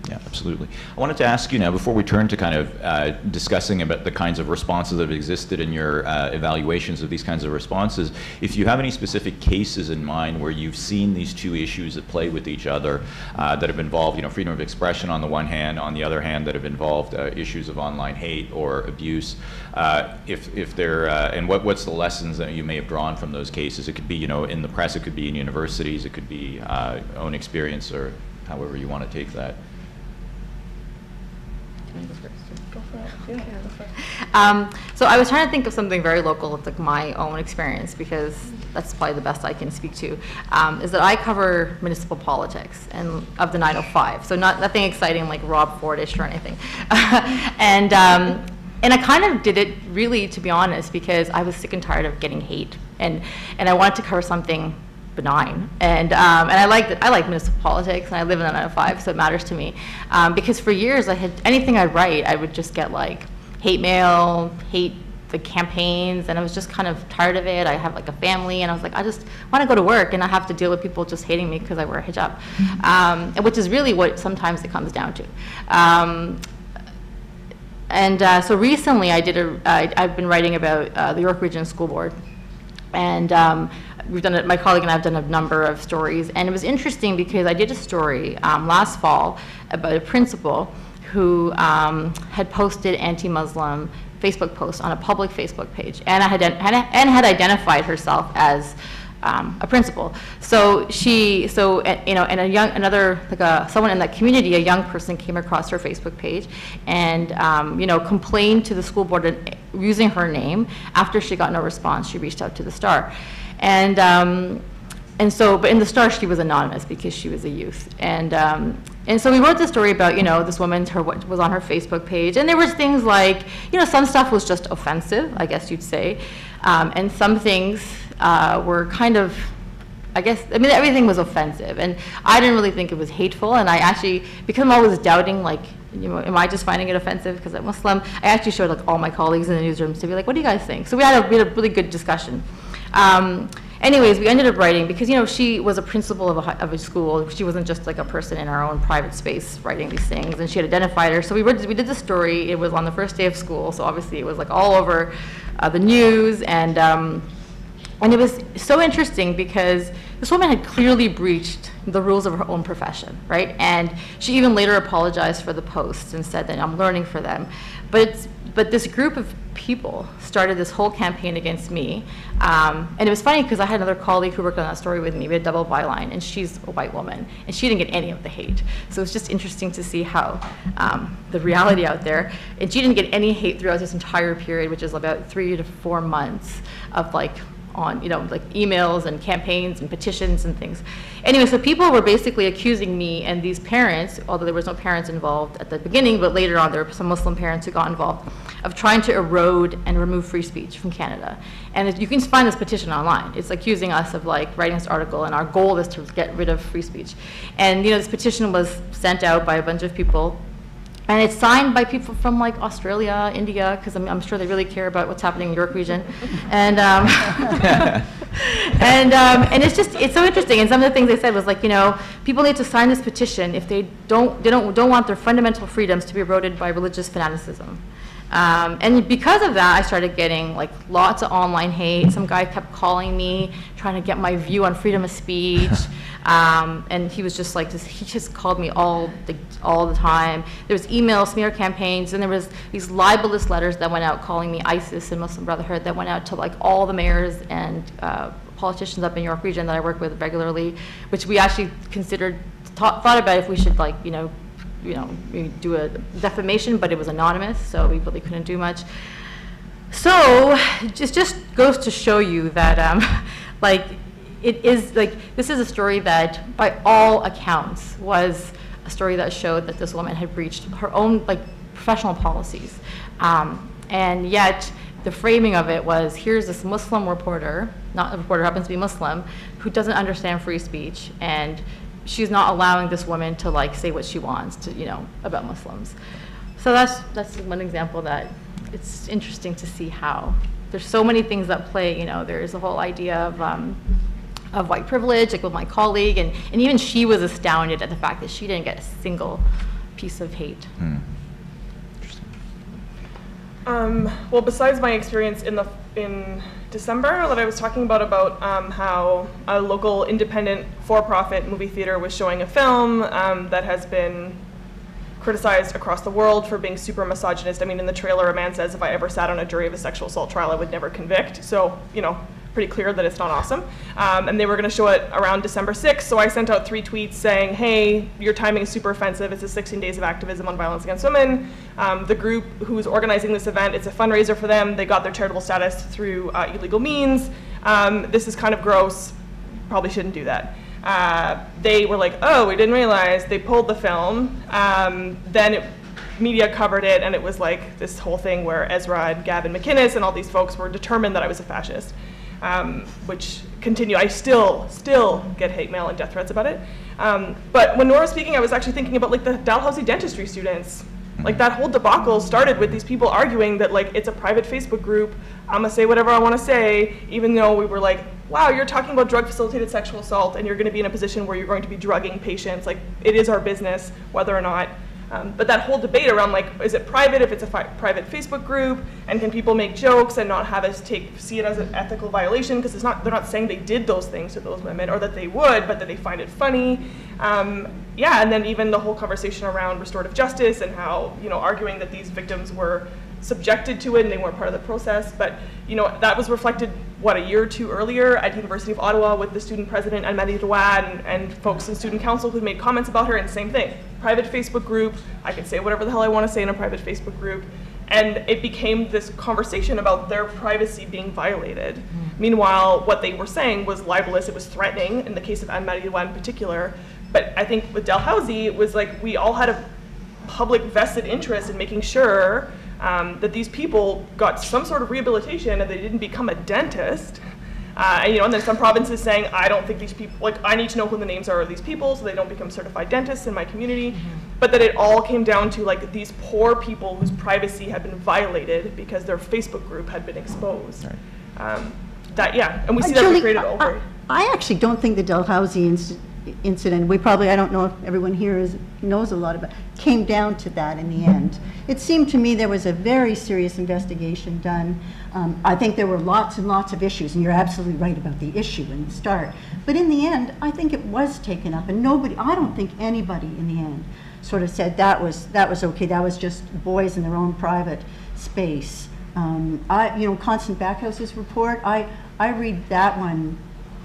Yeah, absolutely. I wanted to ask you now, before we turn to kind of discussing about the kinds of responses that have existed in your evaluations of these kinds of responses, if you have any specific cases in mind where you've seen these two issues that play with each other, that have involved, you know, freedom of expression on the one hand, on the other hand, that have involved issues of online hate or abuse, if they're, and what's the lessons that you may have drawn from those cases? It could be, you know, in the press, it could be in universities, it could be own experience, or however you want to take that. So I was trying to think of something very local, it's like my own experience, because that's probably the best I can speak to, is that I cover municipal politics and of the 905, so nothing exciting like Rob Fordish or anything. And I kind of did it really, to be honest, because I was sick and tired of getting hate, and I wanted to cover something benign, and I like municipal politics, and I live in the 905, so it matters to me, because for years anything I write, I would just get like hate mail, hate the campaigns, and I was just kind of tired of it. I have like a family, and I was like, I just want to go to work and not have to deal with people just hating me because I wear a hijab, which is really what sometimes it comes down to. So recently I've been writing about the York Region School Board, and my colleague and I have done a number of stories, and it was interesting because I did a story last fall about a principal who had posted anti-Muslim Facebook posts on a public Facebook page, and had identified herself as a principal. So you know, and someone in that community, a young person, came across her Facebook page and you know, complained to the school board using her name. After she got no response, she reached out to the Star, but in the Star she was anonymous because she was a youth, and so we wrote this story about, you know, this woman, what was on her Facebook page, and there was things like, you know, some stuff was just offensive, I guess you'd say, and some things were kind of, I mean, everything was offensive, and I didn't really think it was hateful, and I actually, because I'm always doubting, like, you know, am I just finding it offensive because I'm Muslim, I actually showed like all my colleagues in the newsrooms to be like, what do you guys think? So we had a really good discussion. Anyways, we ended up writing, because, you know, she was a principal of a school. She wasn't just like a person in our own private space writing these things, and she had identified her. So we did the story. It was on the first day of school, so obviously it was like all over the news, and it was so interesting because this woman had clearly breached the rules of her own profession, right? And she even later apologized for the posts and said that I'm learning for them. But this group of people started this whole campaign against me. And it was funny because I had another colleague who worked on that story with me. We had a double byline, and she's a white woman, and she didn't get any of the hate. So it's just interesting to see how the reality out there. And she didn't get any hate throughout this entire period, which is about 3 to 4 months of on emails and campaigns and petitions and things. Anyway, so people were basically accusing me and these parents, although there was no parents involved at the beginning, but later on there were some Muslim parents who got involved, of trying to erode and remove free speech from Canada. And you can find this petition online. It's accusing us of writing this article, and our goal is to get rid of free speech. And this petition was sent out by a bunch of people. And it's signed by people from Australia, India, because I'm sure they really care about what's happening in York region. And and it's so interesting. And some of the things they said was people need to sign this petition if they don't want their fundamental freedoms to be eroded by religious fanaticism. And because of that, I started getting lots of online hate. Some guy kept calling me, trying to get my view on freedom of speech. And he was just he just called me all the time. There was email smear campaigns, and there was these libelous letters that went out calling me ISIS and Muslim Brotherhood that went out to all the mayors and politicians up in York region that I work with regularly, which we actually thought about if we should we do a defamation, but it was anonymous, so we really couldn't do much. So it just goes to show you that this is a story that, by all accounts, was a story that showed that this woman had breached her own professional policies, and yet the framing of it was, here's this Muslim reporter, not a reporter, happens to be Muslim, who doesn't understand free speech, and she's not allowing this woman to say what she wants to about Muslims. So that's one example that it's interesting to see how there's so many things that play. There's the whole idea of white privilege, with my colleague, and even she was astounded at the fact that she didn't get a single piece of hate. Interesting. Well, besides my experience in December that I was talking about how a local independent for-profit movie theater was showing a film that has been criticized across the world for being super misogynist. I mean, in the trailer, a man says, if I ever sat on a jury of a sexual assault trial, I would never convict. So, pretty clear that it's not awesome. And they were going to show it around December 6th, so I sent out 3 tweets saying, hey, your timing is super offensive. It's the 16 Days of Activism on Violence Against Women. The group who's organizing this event, it's a fundraiser for them. They got their charitable status through illegal means. This is kind of gross. Probably shouldn't do that. They were like, oh, we didn't realize. They pulled the film. Media covered it, and it was this whole thing where Ezra and Gavin McInnes and all these folks were determined that I was a fascist. Which continue. I still get hate mail and death threats about it. But when Noor was speaking, I was actually thinking about the Dalhousie Dentistry students. That whole debacle started with these people arguing that it's a private Facebook group. I'm gonna say whatever I want to say, even though we were wow, you're talking about drug-facilitated sexual assault, and you're going to be in a position where you're going to be drugging patients. It is our business, whether or not. But that whole debate around is it private if it's a private Facebook group, and can people make jokes and not have us see it as an ethical violation, because they're not saying they did those things to those women, or that they would, but that they find it funny. And then even the whole conversation around restorative justice and how arguing that these victims were subjected to it and they weren't part of the process. But that was reflected a year or 2 earlier at University of Ottawa with the student president Anne-Marie Roy and folks in student council who made comments about her, and same thing. Private Facebook group, I can say whatever the hell I want to say in a private Facebook group. And it became this conversation about their privacy being violated. Meanwhile, what they were saying was libelous, it was threatening, in the case of Anne-Marie Roy in particular. But I think with Dalhousie, it was we all had a public vested interest in making sure that these people got some sort of rehabilitation and they didn't become a dentist. And then some provinces saying, I don't think these people, I need to know who the names are of these people so they don't become certified dentists in my community. But that it all came down to these poor people whose privacy had been violated because their Facebook group had been exposed. Right. And we see that recreated over. I actually don't think the Dalhousie incident, I don't know if everyone here knows a lot about, came down to that in the end. It seemed to me there was a very serious investigation done. I think there were lots and lots of issues, and you're absolutely right about the issue in the start. But in the end, I think it was taken up, and I don't think anybody in the end sort of said that was okay, that was just boys in their own private space. Constant Backhouse's report, I read that one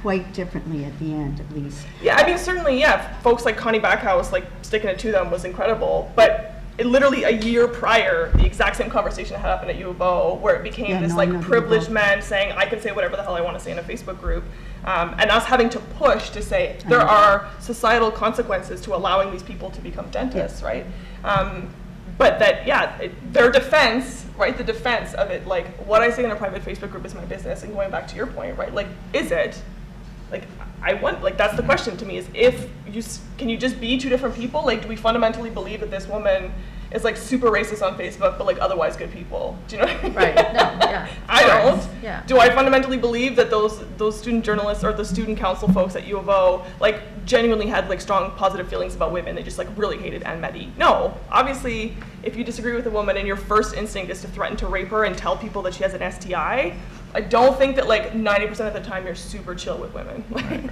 quite differently at the end, at least. Yeah, I mean, certainly, yeah, folks like Connie Backhouse, like, sticking it to them was incredible, but literally a year prior, the exact same conversation had happened at U of O, where it became privileged men saying, I can say whatever the hell I want to say in a Facebook group, and us having to push to say, there are societal consequences to allowing these people to become dentists, right? But that, their defense, right, the defense of it, like, what I say in a private Facebook group is my business, and going back to your point, right, like, is it? Like, that's the question to me, is can you just be two different people? Like, do we fundamentally believe that this woman is, like, super racist on Facebook, but, like, otherwise good people? Do you know what I mean? Right, no, yeah. I don't. Yeah. Do I fundamentally believe that those student journalists or the student council folks at U of O, like, genuinely had, like, strong positive feelings about women? They just, like, really hated Anne Meddy? No. Obviously, if you disagree with a woman and your first instinct is to threaten to rape her and tell people that she has an STI, I don't think that, like, 90% of the time you're super chill with women. Right.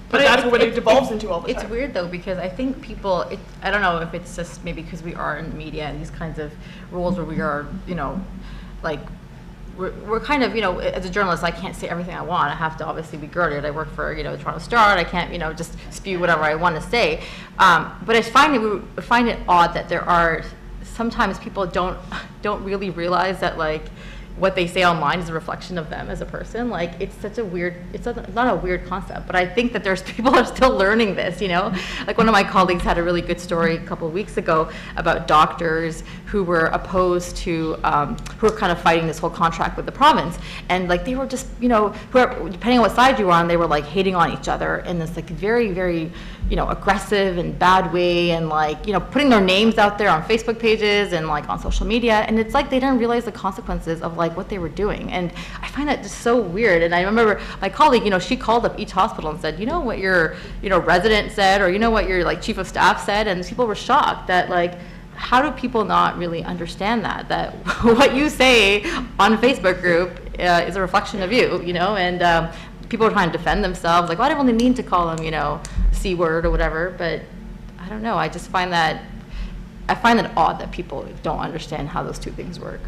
But that's what it devolves into all the time. It's weird though, because I think people, I don't know if it's just maybe because we are in media and these kinds of roles where we are, like, we're kind of, as a journalist, I can't say everything I want. I have to obviously be girded. I work for, the Toronto Star. I can't, just spew whatever I want to say. But I find it odd that there are sometimes people don't really realize that, like, what they say online is a reflection of them as a person. Like, it's such a weird, it's not a weird concept, but I think that there's people are still learning this, Like, one of my colleagues had a really good story a couple of weeks ago about doctors who were opposed to, who were kind of fighting this whole contract with the province. And, like, they were just, depending on what side you were on, they were, like, hating on each other in this, like, very, very, aggressive and bad way, and, like, putting their names out there on Facebook pages and, like, on social media. And it's like they didn't realize the consequences of, like, what they were doing. And I find that just so weird. And I remember my colleague, she called up each hospital and said, what your, resident said, or what your, like, chief of staff said. And people were shocked that, like, how do people not really understand that what you say on a Facebook group is a reflection of you, and people are trying to defend themselves, like, well, I didn't really mean to call them, C word or whatever. But I don't know, I just find that odd that people don't understand how those two things work.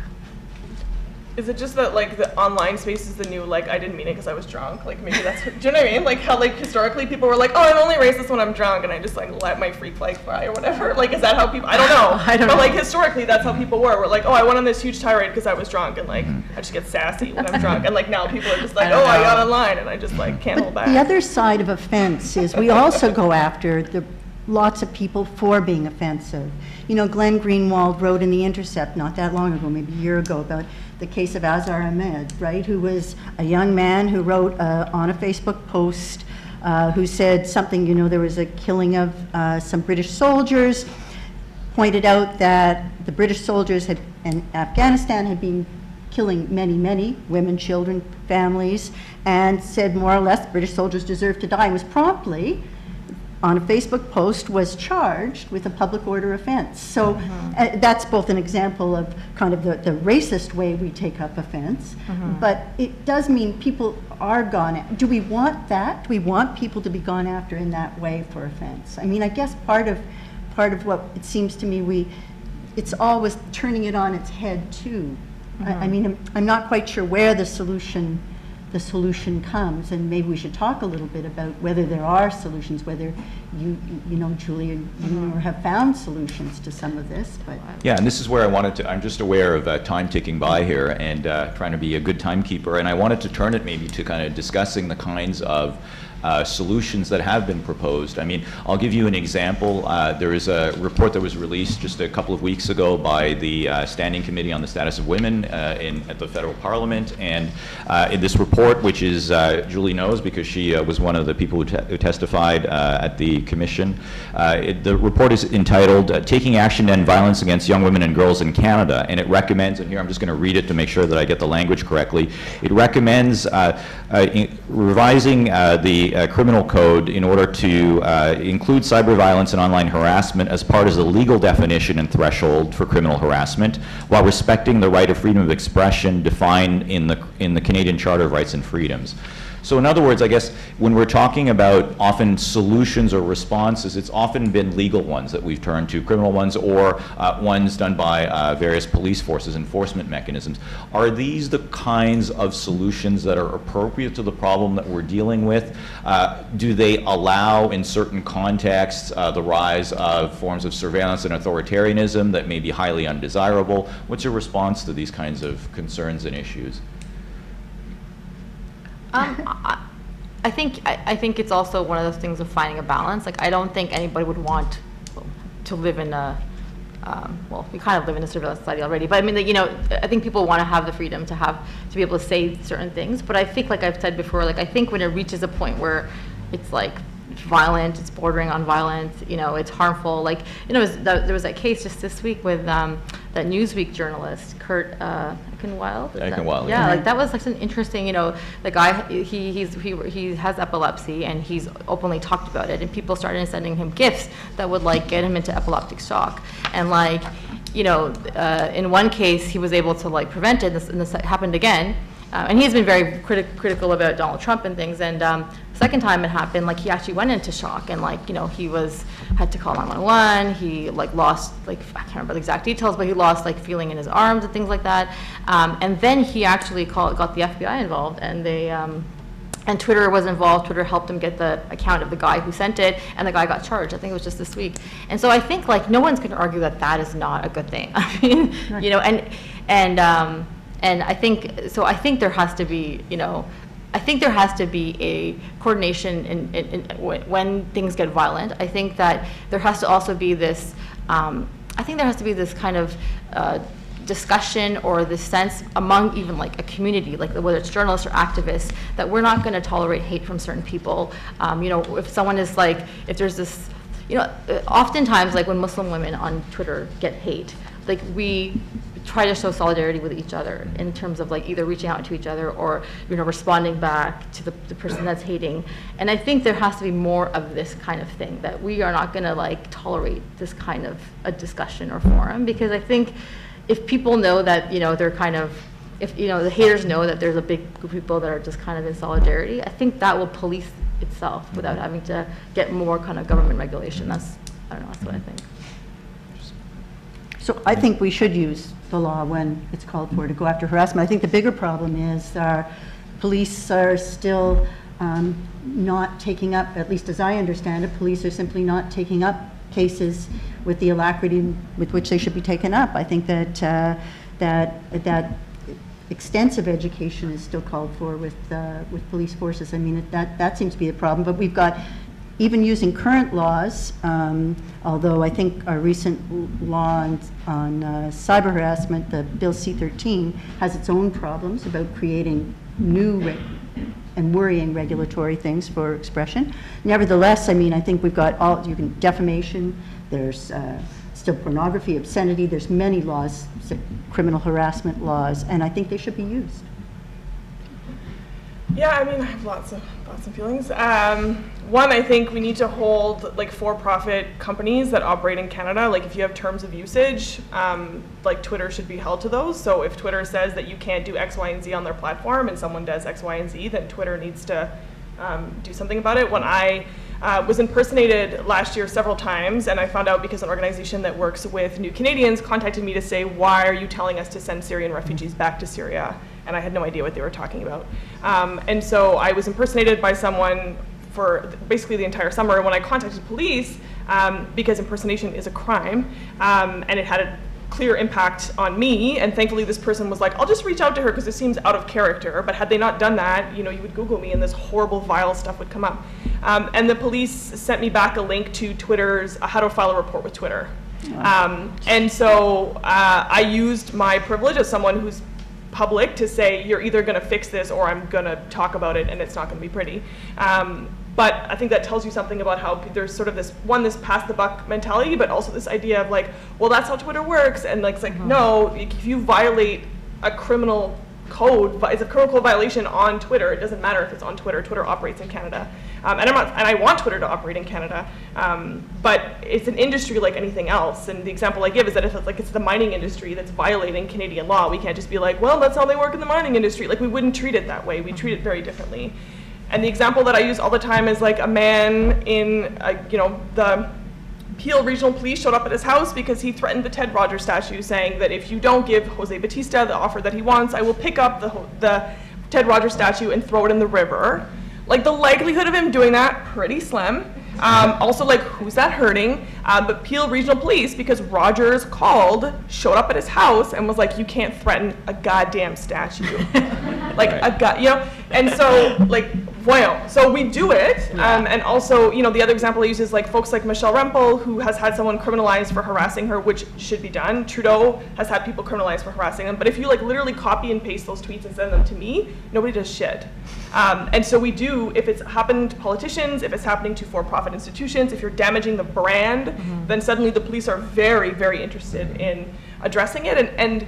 Is it just that, like, the online space is the new, like, I didn't mean it because I was drunk? Like, maybe that's, do you know what I mean? Like, how, like, historically people were like, oh, I'm only racist when I'm drunk, and I just, like, let my freak flag fly or whatever. Like, is that how people, I don't know. But, like, historically, that's how people were. We're like, oh, I went on this huge tirade because I was drunk, and, like, I just get sassy when I'm drunk. And, like, now people are just like, I got online, and I just, like, can't hold back. The other side of offense is we also go after lots of people for being offensive. Glenn Greenwald wrote in The Intercept not that long ago, maybe a year ago, about the case of Azhar Ahmed, right, who was a young man who wrote on a Facebook post who said something, there was a killing of some British soldiers, pointed out that the British soldiers in Afghanistan had been killing many, many women, children, families, and said more or less British soldiers deserve to die, and was promptly, on a Facebook post, was charged with a public order offense. So that's both an example of kind of the racist way we take up offense, but it does mean people are gone. Do we want that? Do we want people to be gone after in that way for offense? I mean, I guess part of what it seems to me it's always turning it on its head too. I mean, I'm not quite sure where the solution comes, and maybe we should talk a little bit about whether there are solutions, whether you Julie and Noor have found solutions to some of this. But yeah, and this is where I wanted to, I'm just aware of time ticking by here and trying to be a good timekeeper, and I wanted to turn it maybe to kind of discussing the kinds of solutions that have been proposed. I mean, I'll give you an example. There is a report that was released just a couple of weeks ago by the Standing Committee on the Status of Women at the Federal Parliament, and in this report report, which is Julie knows because she was one of the people who testified at the commission. The report is entitled "Taking Action to End Violence Against Young Women and Girls in Canada," and it recommends, and here I'm just going to read it to make sure that I get the language correctly. It recommends revising the criminal code in order to include cyber violence and online harassment as part of the legal definition and threshold for criminal harassment, while respecting the right of freedom of expression defined in the Canadian Charter of Rights and Freedoms. So in other words, I guess when we're talking about often solutions or responses, it's often been legal ones that we've turned to, criminal ones, or ones done by various police forces, enforcement mechanisms. Are these the kinds of solutions that are appropriate to the problem that we're dealing with? Do they allow, in certain contexts, the rise of forms of surveillance and authoritarianism that may be highly undesirable? What's your response to these kinds of concerns and issues? I think it's also one of those things of finding a balance. Like, I don't think anybody would want to live in a, well, we kind of live in a surveillance society already, but I mean, like, you know, I think people want to have the freedom to be able to say certain things. But I think, like I've said before, like, I think when it reaches a point where it's like violent, it's bordering on violence, you know, it's harmful. Like, you know, there was that case just this week with that Newsweek journalist, Kurt Eichenwald. Yeah, like that was such an interesting, you know, the guy, he has epilepsy and he's openly talked about it, and people started sending him gifts that would like get him into epileptic shock. And like, you know, in one case he was able to like prevent it, and this happened again. And he's been very critical about Donald Trump and things. And second time it happened, like he actually went into shock, and like, you know, he had to call 911. He like lost, like, I can't remember the exact details, but he lost like feeling in his arms and things like that. And then he actually got the FBI involved, and they and Twitter was involved. Twitter helped him get the account of the guy who sent it, and the guy got charged. I think it was just this week. And so I think like no one's going to argue that that is not a good thing. I mean, you know, and I think, so I think there has to be, you know, I think there has to be a coordination when things get violent. I think that there has to also be this, I think there has to be this kind of discussion or this sense among even like a community, like whether it's journalists or activists, that we're not going to tolerate hate from certain people. You know, if someone is like, if there's this, you know, oftentimes like when Muslim women on Twitter get hate, like we try to show solidarity with each other in terms of like either reaching out to each other or, you know, responding back to the person that's hating. And I think there has to be more of this kind of thing, that we are not going to like tolerate this kind of a discussion or forum, because I think if people know that, you know, they're kind of, if, you know, the haters know that there's a big group of people that are just kind of in solidarity, I think that will police itself without having to get more kind of government regulation. That's, I don't know, that's what I think. So I think we should use the law when it's called for to go after harassment. I think the bigger problem is our police are still not taking up, at least as I understand it, police are simply not taking up cases with the alacrity with which they should be taken up. I think that that extensive education is still called for with police forces. I mean, that seems to be the problem. But we've got, even using current laws, although I think our recent law on cyber harassment, the Bill C-13, has its own problems about creating new and worrying regulatory things for expression. Nevertheless, I mean, I think we've got defamation, there's still pornography, obscenity, there's many laws, criminal harassment laws, and I think they should be used. Yeah, I mean, I have lots of feelings. One, I think we need to hold like for-profit companies that operate in Canada. Like if you have terms of usage, like Twitter should be held to those. So if Twitter says that you can't do X, Y, and Z on their platform, and someone does X, Y, and Z, then Twitter needs to do something about it. When I was impersonated last year several times, and I found out because an organization that works with New Canadians contacted me to say, why are you telling us to send Syrian refugees back to Syria? And I had no idea what they were talking about. And so I was impersonated by someone for basically the entire summer. When I contacted police, because impersonation is a crime, and it had a clear impact on me, and thankfully this person was like, I'll just reach out to her because it seems out of character. But had they not done that, you know, you would Google me and this horrible, vile stuff would come up. And the police sent me back a link to Twitter's how to file a report with Twitter. Wow. And so I used my privilege as someone who's public to say, you're either going to fix this or I'm going to talk about it and it's not going to be pretty. But I think that tells you something about how there's sort of this pass the buck mentality, but also this idea of like, well, that's how Twitter works. And like, it's like, no, if you violate a criminal code, it's a criminal code violation on Twitter. It doesn't matter if it's on Twitter. Twitter operates in Canada. And I want Twitter to operate in Canada, but it's an industry like anything else. And the example I give is that if it's the mining industry that's violating Canadian law, we can't just be like, well, that's how they work in the mining industry. Like, we wouldn't treat it that way. We treat it very differently. And the example that I use all the time is like a man in, the Peel Regional Police showed up at his house because he threatened the Ted Rogers statue, saying that if you don't give Jose Batista the offer that he wants, I will pick up the Ted Rogers statue and throw it in the river. Like, the likelihood of him doing that, pretty slim. Also, like, who's that hurting? But Peel Regional Police, because Rogers showed up at his house and was like, you can't threaten a goddamn statue. And so, like, voyons. So we do it, and also, the other example I use is like folks like Michelle Rempel, who has had someone criminalized for harassing her, which should be done. Trudeau has had people criminalized for harassing them, but if you like literally copy and paste those tweets and send them to me, nobody does shit. And so we do, if it's happened to politicians, if it's happening to for-profit institutions, if you're damaging the brand, then suddenly the police are very, very interested in addressing it. And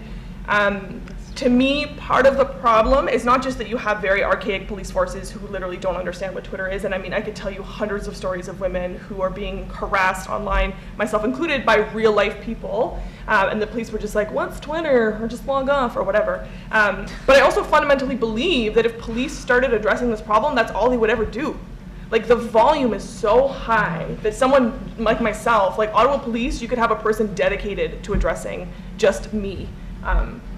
to me, part of the problem is not just that you have very archaic police forces who literally don't understand what Twitter is. And I mean, I could tell you hundreds of stories of women who are being harassed online, myself included, by real life people. And the police were just like, what's Twitter? Or just log off or whatever. But I also fundamentally believe that if police started addressing this problem, that's all they would ever do. Like, the volume is so high that someone like myself, like Ottawa Police, you could have a person dedicated to addressing just me.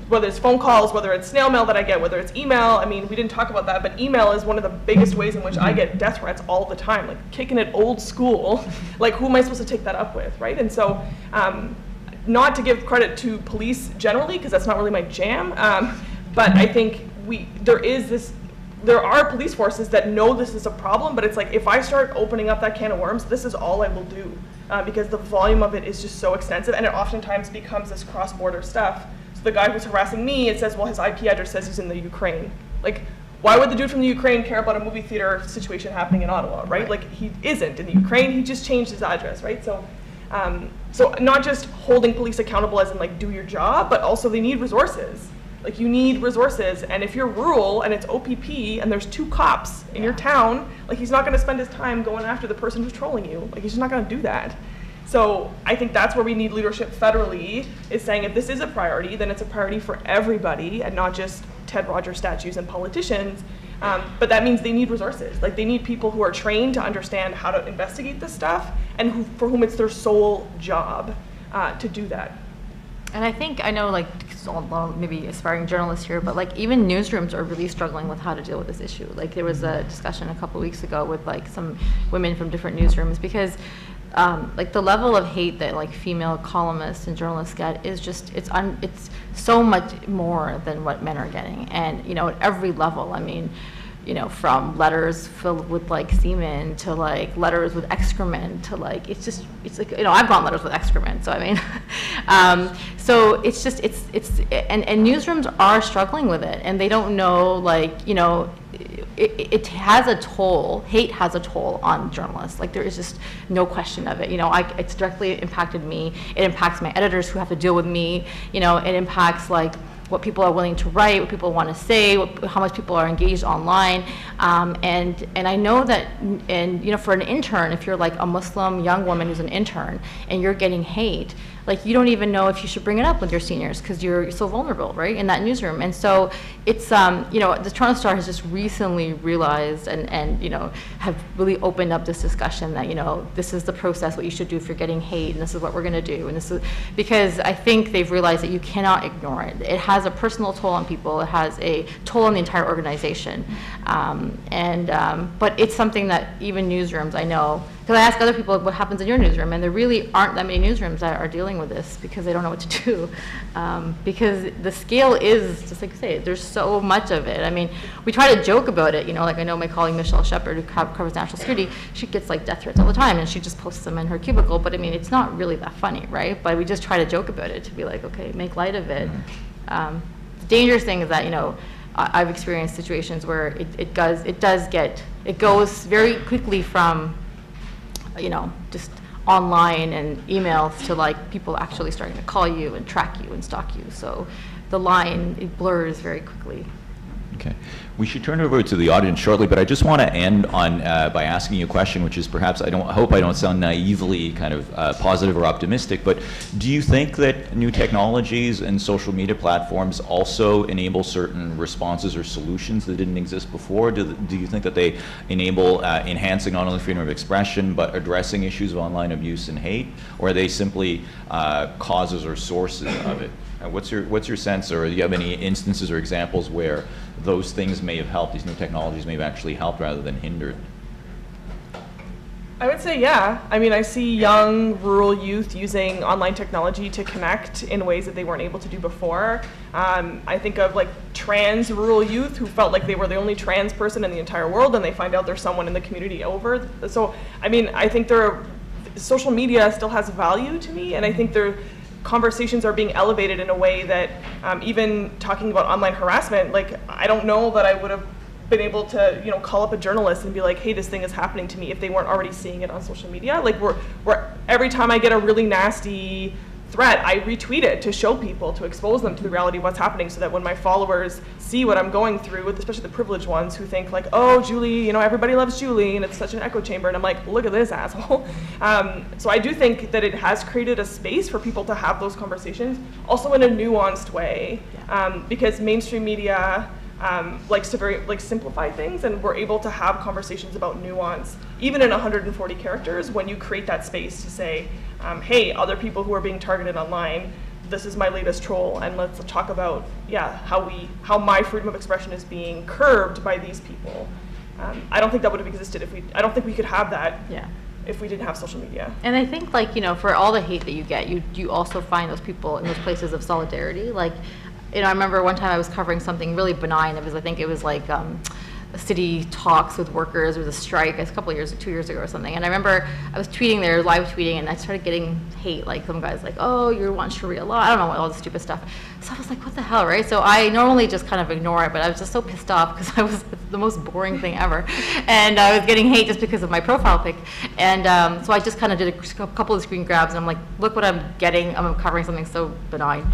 Whether it's phone calls, whether it's snail mail that I get, whether it's email. I mean, we didn't talk about that, but email is one of the biggest ways in which I get death threats all the time, like kicking it old school. Like, who am I supposed to take that up with, right? And so, not to give credit to police generally, because that's not really my jam, but I think there are police forces that know this is a problem, but it's like, if I start opening up that can of worms, this is all I will do, because the volume of it is just so extensive, and it oftentimes becomes this cross-border stuff. The guy who's harassing me, it says, well, his IP address says he's in the Ukraine. Like, why would the dude from the Ukraine care about a movie theater situation happening in Ottawa, right? Like, he isn't in the Ukraine, he just changed his address, right? So, so not just holding police accountable as in, like, do your job, but also they need resources. Like, you need resources, and if you're rural and it's OPP and there's 2 cops in your town, like, he's not gonna spend his time going after the person who's trolling you. Like, he's just not gonna do that. So I think that's where we need leadership federally, is saying if this is a priority, then it's a priority for everybody and not just Ted Rogers statues and politicians. But that means they need resources. Like, they need people who are trained to understand how to investigate this stuff and for whom it's their sole job to do that. And I think, I know, like, maybe aspiring journalists here, but like even newsrooms are really struggling with how to deal with this issue. Like, there was a discussion a couple weeks ago with like some women from different newsrooms, because like the level of hate that like female columnists and journalists get is just, it's so much more than what men are getting. And, at every level, I mean, from letters filled with like semen to like letters with excrement to like, it's like, I've gotten letters with excrement. So I mean, so it's just, and newsrooms are struggling with it, and they don't know, like, it has a toll. Hate has a toll on journalists. Like, there is just no question of it. It's directly impacted me. It impacts my editors who have to deal with me. It impacts like what people are willing to write, what people want to say, how much people are engaged online. And I know that, and for an intern, if you're like a Muslim young woman who's an intern and you're getting hate, like, you don't even know if you should bring it up with your seniors because you're so vulnerable, right, in that newsroom. And so it's, the Toronto Star has just recently realized and have really opened up this discussion that, this is the process, what you should do if you're getting hate, and this is what we're going to do. And this is because I think they've realized that you cannot ignore it. It has a personal toll on people. It has a toll on the entire organization. But it's something that even newsrooms, I know, because I ask other people what happens in your newsroom, and there really aren't that many newsrooms that are dealing with this because they don't know what to do. Because the scale is, just like you say, there's so much of it. I mean, we try to joke about it, like I know my colleague Michelle Shepard, who covers national security, she gets like death threats all the time, and she just posts them in her cubicle, but I mean, it's not really that funny, right? But we just try to joke about it to be like, okay, make light of it. dangerous thing is that, you know, I've experienced situations where it goes very quickly from, you know, just online and emails to like people actually starting to call you and track you and stalk you. So the line, it blurs very quickly. Okay. We should turn it over to the audience shortly, but I just want to end on by asking you a question, which is perhaps, I hope I don't sound naively kind of positive or optimistic, but do you think that new technologies and social media platforms also enable certain responses or solutions that didn't exist before? Do you think that they enable enhancing not only freedom of expression, but addressing issues of online abuse and hate, or are they simply causes or sources of it? What's your sense, or do you have any instances or examples where those things may have helped, these new technologies may have actually helped rather than hindered? I would say, yeah. I mean, I see young rural youth using online technology to connect in ways that they weren't able to do before. I think of like trans rural youth who felt like they were the only trans person in the entire world, and they find out there's someone in the community over. So, I mean, I think social media still has value to me, and I think conversations are being elevated in a way that even talking about online harassment, like I don't know that I would have been able to, you know, call up a journalist and be like, hey, this thing is happening to me, if they weren't already seeing it on social media. Like every time I get a really nasty threat, I retweet it to show people, to expose them to the reality of what's happening, so that when my followers see what I'm going through, especially the privileged ones who think like, oh, Julie, you know, everybody loves Julie and it's such an echo chamber, and I'm like, look at this asshole. So I do think that it has created a space for people to have those conversations, also in a nuanced way, because mainstream media likes to simplify things, and we're able to have conversations about nuance, even in 140 characters, when you create that space to say, hey, other people who are being targeted online, this is my latest troll, and let's talk about, how my freedom of expression is being curbed by these people. I don't think that would have existed I don't think we could have that if we didn't have social media. And I think, like, you know, for all the hate that you get, you also find those people in those places of solidarity. Like, you know, I remember one time I was covering something really benign. I think it was like city talks with workers. There was a strike a couple of years, 2 years ago or something. And I remember I was tweeting there, live tweeting, and I started getting hate. Like some guys like, oh, you want Sharia law. I don't know, all this stupid stuff. So I was like, what the hell, right? So I normally just kind of ignore it, but I was just so pissed off because it's the most boring thing ever. And I was getting hate just because of my profile pic. And so I just kind of did a couple of screen grabs, and I'm like, look what I'm getting. I'm covering something so benign.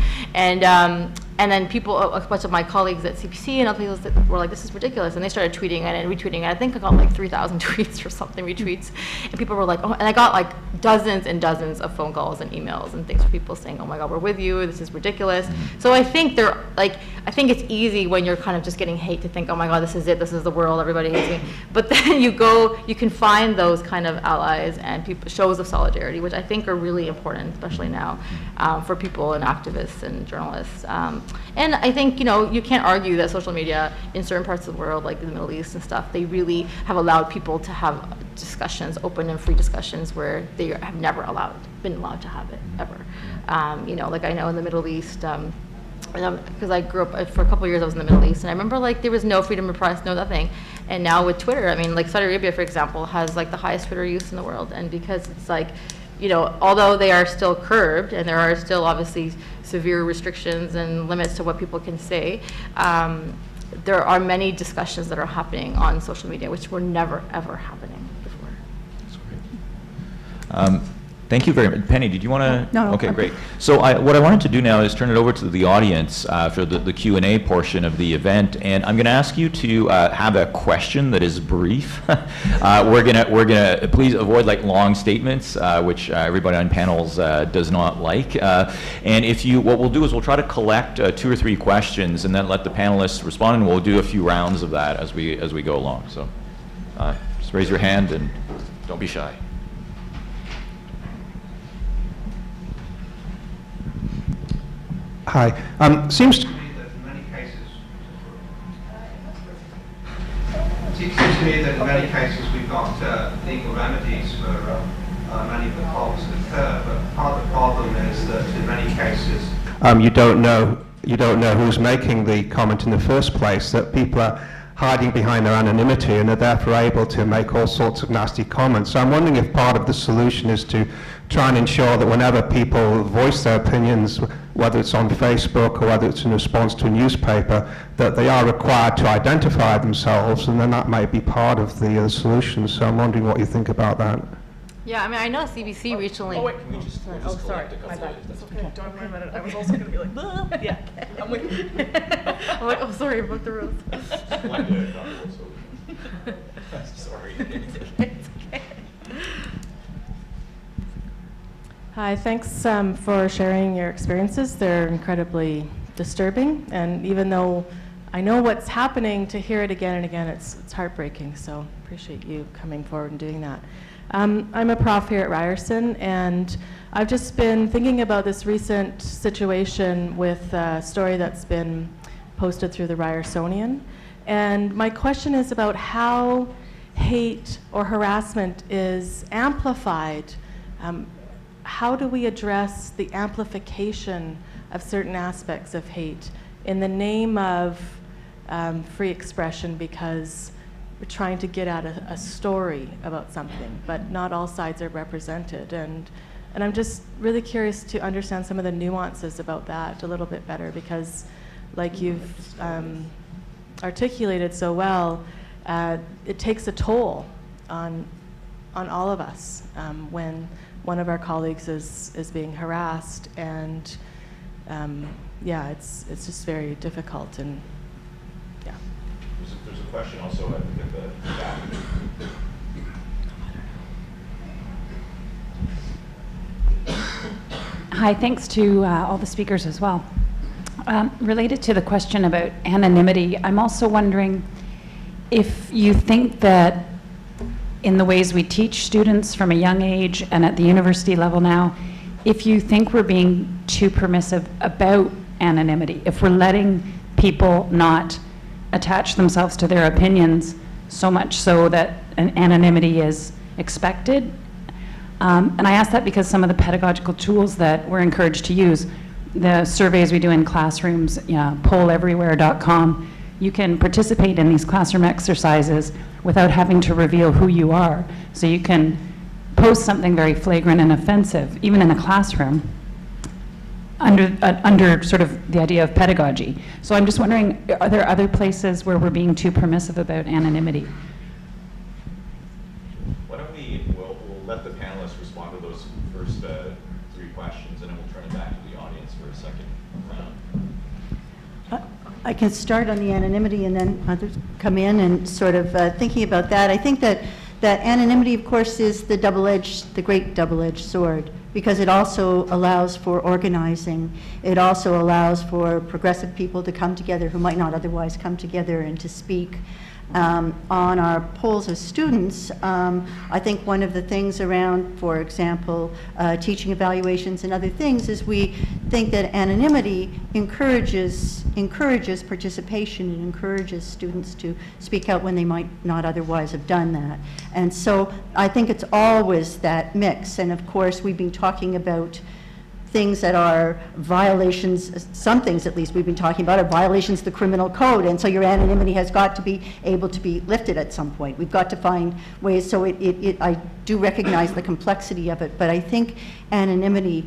And then people, a bunch of my colleagues at CPC and other people that were like, this is ridiculous. And they started tweeting it and retweeting it. I think I got like 3,000 tweets or something, retweets. And people were like, oh, and I got like dozens and dozens of phone calls and emails and things from people saying, oh my God, we're with you. This is ridiculous. So I think I think it's easy when you're kind of just getting hate to think, oh my God, this is it. This is the world. Everybody hates me. But then you can find those kind of allies and shows of solidarity, which I think are really important, especially now, for people and activists and journalists. And I think, you know, you can't argue that social media in certain parts of the world, like in the Middle East and stuff, they really have allowed people to have discussions, open and free discussions, where they have never been allowed to have it, ever. You know, like I know in the Middle East, because I grew up, for a couple of years I was in the Middle East, and I remember like there was no freedom of press, no nothing. And now with Twitter, I mean, like Saudi Arabia, for example, has like the highest Twitter use in the world. And because it's like, you know, although they are still curbed and there are still obviously severe restrictions and limits to what people can say, there are many discussions that are happening on social media which were never, ever happening before. That's great. Thank you very much. Penny, did you want to? No. Okay, great. So what I wanted to do now is turn it over to the audience for the Q&A portion of the event, and I'm going to ask you to have a question that is brief. We're gonna please avoid like long statements, which everybody on panels does not like. And what we'll do is we'll try to collect 2 or 3 questions, and then let the panelists respond, and we'll do a few rounds of that as we go along. So just raise your hand and don't be shy. Hi. Seems to me that in many cases we've got legal remedies for many of the faults that occur, but part of the problem is that in many cases you don't know who's making the comment in the first place, that people are hiding behind their anonymity and are therefore able to make all sorts of nasty comments. So I'm wondering if part of the solution is to try and ensure that whenever people voice their opinions whether it's on Facebook or whether it's in response to a newspaper, that they are required to identify themselves, and then that might be part of the solution. So I'm wondering what you think about that. Yeah, I mean, I know CBC recently. Oh, wait. Oh, sorry, my bad. It's okay. Don't worry about it. I was also going to be like, "Blah." Yeah, I'm with you. I'm like, oh, sorry about the rules. Sorry. Hi, thanks for sharing your experiences. They're incredibly disturbing, and even though I know what's happening, to hear it again and again, it's heartbreaking. So appreciate you coming forward and doing that. I'm a prof here at Ryerson, and I've just been thinking about this recent situation with a story that's been posted through the Ryersonian. And my question is about how hate or harassment is amplified. How do we address the amplification of certain aspects of hate in the name of free expression, because we're trying to get at a story about something, but not all sides are represented. And I'm just really curious to understand some of the nuances about that a little bit better, because like you've articulated so well, it takes a toll on all of us when one of our colleagues is being harassed, and yeah, it's just very difficult. And yeah. There's a question also at the back. Hi, thanks to all the speakers as well. Related to the question about anonymity, I'm also wondering if you think that in the ways we teach students from a young age and at the university level now, if you think we're being too permissive about anonymity, if we're letting people not attach themselves to their opinions so much so that an anonymity is expected. And I ask that because some of the pedagogical tools that we're encouraged to use, the surveys we do in classrooms, polleverywhere.com, you can participate in these classroom exercises without having to reveal who you are. So you can post something very flagrant and offensive, even in a classroom, under sort of the idea of pedagogy. So I'm just wondering, are there other places where we're being too permissive about anonymity? Why don't we'll let the panelists respond to those first three questions, and then we'll turn it back to the audience for a second round. I can start on the anonymity, and then others come in and sort of thinking about that. I think that anonymity, of course, is the great double-edged sword, because it also allows for organizing. It also allows for progressive people to come together who might not otherwise come together and to speak. On our polls of students, I think one of the things around, for example, teaching evaluations and other things, is we think that anonymity encourages participation and encourages students to speak out when they might not otherwise have done that. And so I think it's always that mix. And of course, we've been talking about things that are violations, some things at least we've been talking about are violations of the criminal code, and so your anonymity has got to be able to be lifted at some point. We've got to find ways, so I do recognize the complexity of it, but I think anonymity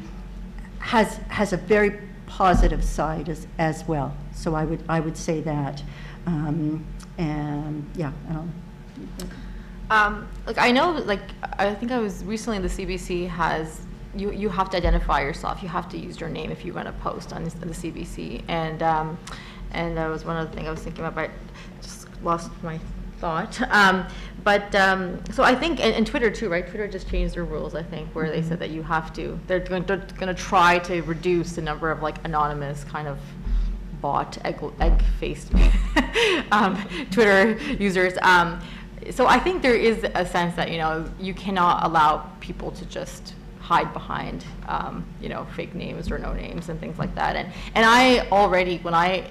has a very positive side as well. So I would say that, and yeah. Like I know, like I think I was recently, the CBC has, you have to identify yourself. You have to use your name if you run a post on the CBC, and that was one of the things I was thinking about, but I just lost my thought. So I think, and Twitter too, right? Twitter just changed their rules, I think, where they said that you have to, they're going to try to reduce the number of like anonymous kind of bot, egg-faced Twitter users. So I think there is a sense that, you cannot allow people to just hide behind, fake names or no names and things like that. And I already,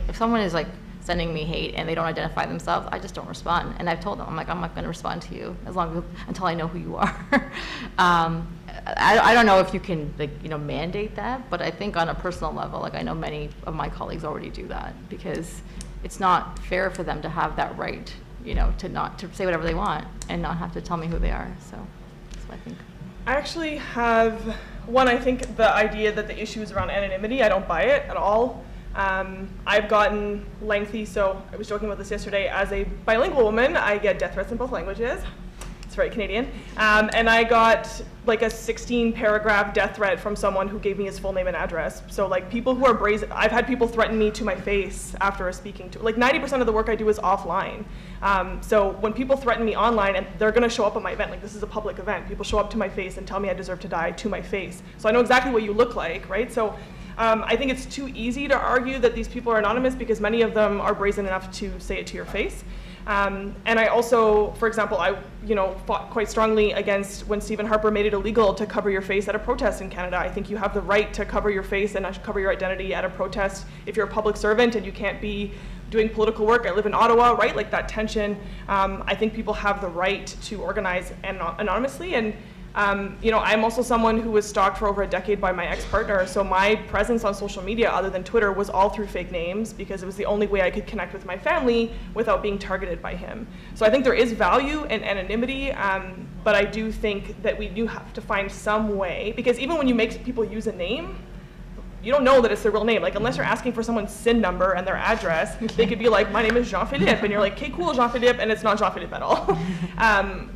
if someone is like sending me hate and they don't identify themselves, I just don't respond. And I've told them, I'm not going to respond to you until I know who you are. I don't know if you can mandate that, but I think on a personal level, like I know many of my colleagues already do that, because it's not fair for them to have that right, to say whatever they want and not have to tell me who they are. So that's what I think. I actually have one. I think the idea that the issue is around anonymity, I don't buy it at all. I've gotten lengthy, so I was joking about this yesterday. As a bilingual woman, I get death threats in both languages. It's very Canadian. And I got like a 16-paragraph death threat from someone who gave me his full name and address. So like people who are brazen, I've had people threaten me to my face after speaking to, like 90% of the work I do is offline. So when people threaten me online, and they're gonna show up at my event, like this is a public event, people show up to my face and tell me I deserve to die to my face. So I know exactly what you look like, right? So I think it's too easy to argue that these people are anonymous because many of them are brazen enough to say it to your face. And I also, for example, I fought quite strongly against when Stephen Harper made it illegal to cover your face at a protest in Canada. I think you have the right to cover your face and cover your identity at a protest if you're a public servant and you can't be doing political work. I live in Ottawa, right? Like that tension. I think people have the right to organize anonymously. And I'm also someone who was stalked for over a decade by my ex-partner, so my presence on social media other than Twitter was all through fake names because it was the only way I could connect with my family without being targeted by him. So I think there is value in anonymity, but I do think that we do have to find some way, because even when you make people use a name, you don't know that it's their real name. Like, unless you're asking for someone's SIN number and their address, they could be like, my name is Jean-Philippe, and you're like, okay, cool, Jean-Philippe, and it's not Jean-Philippe at all.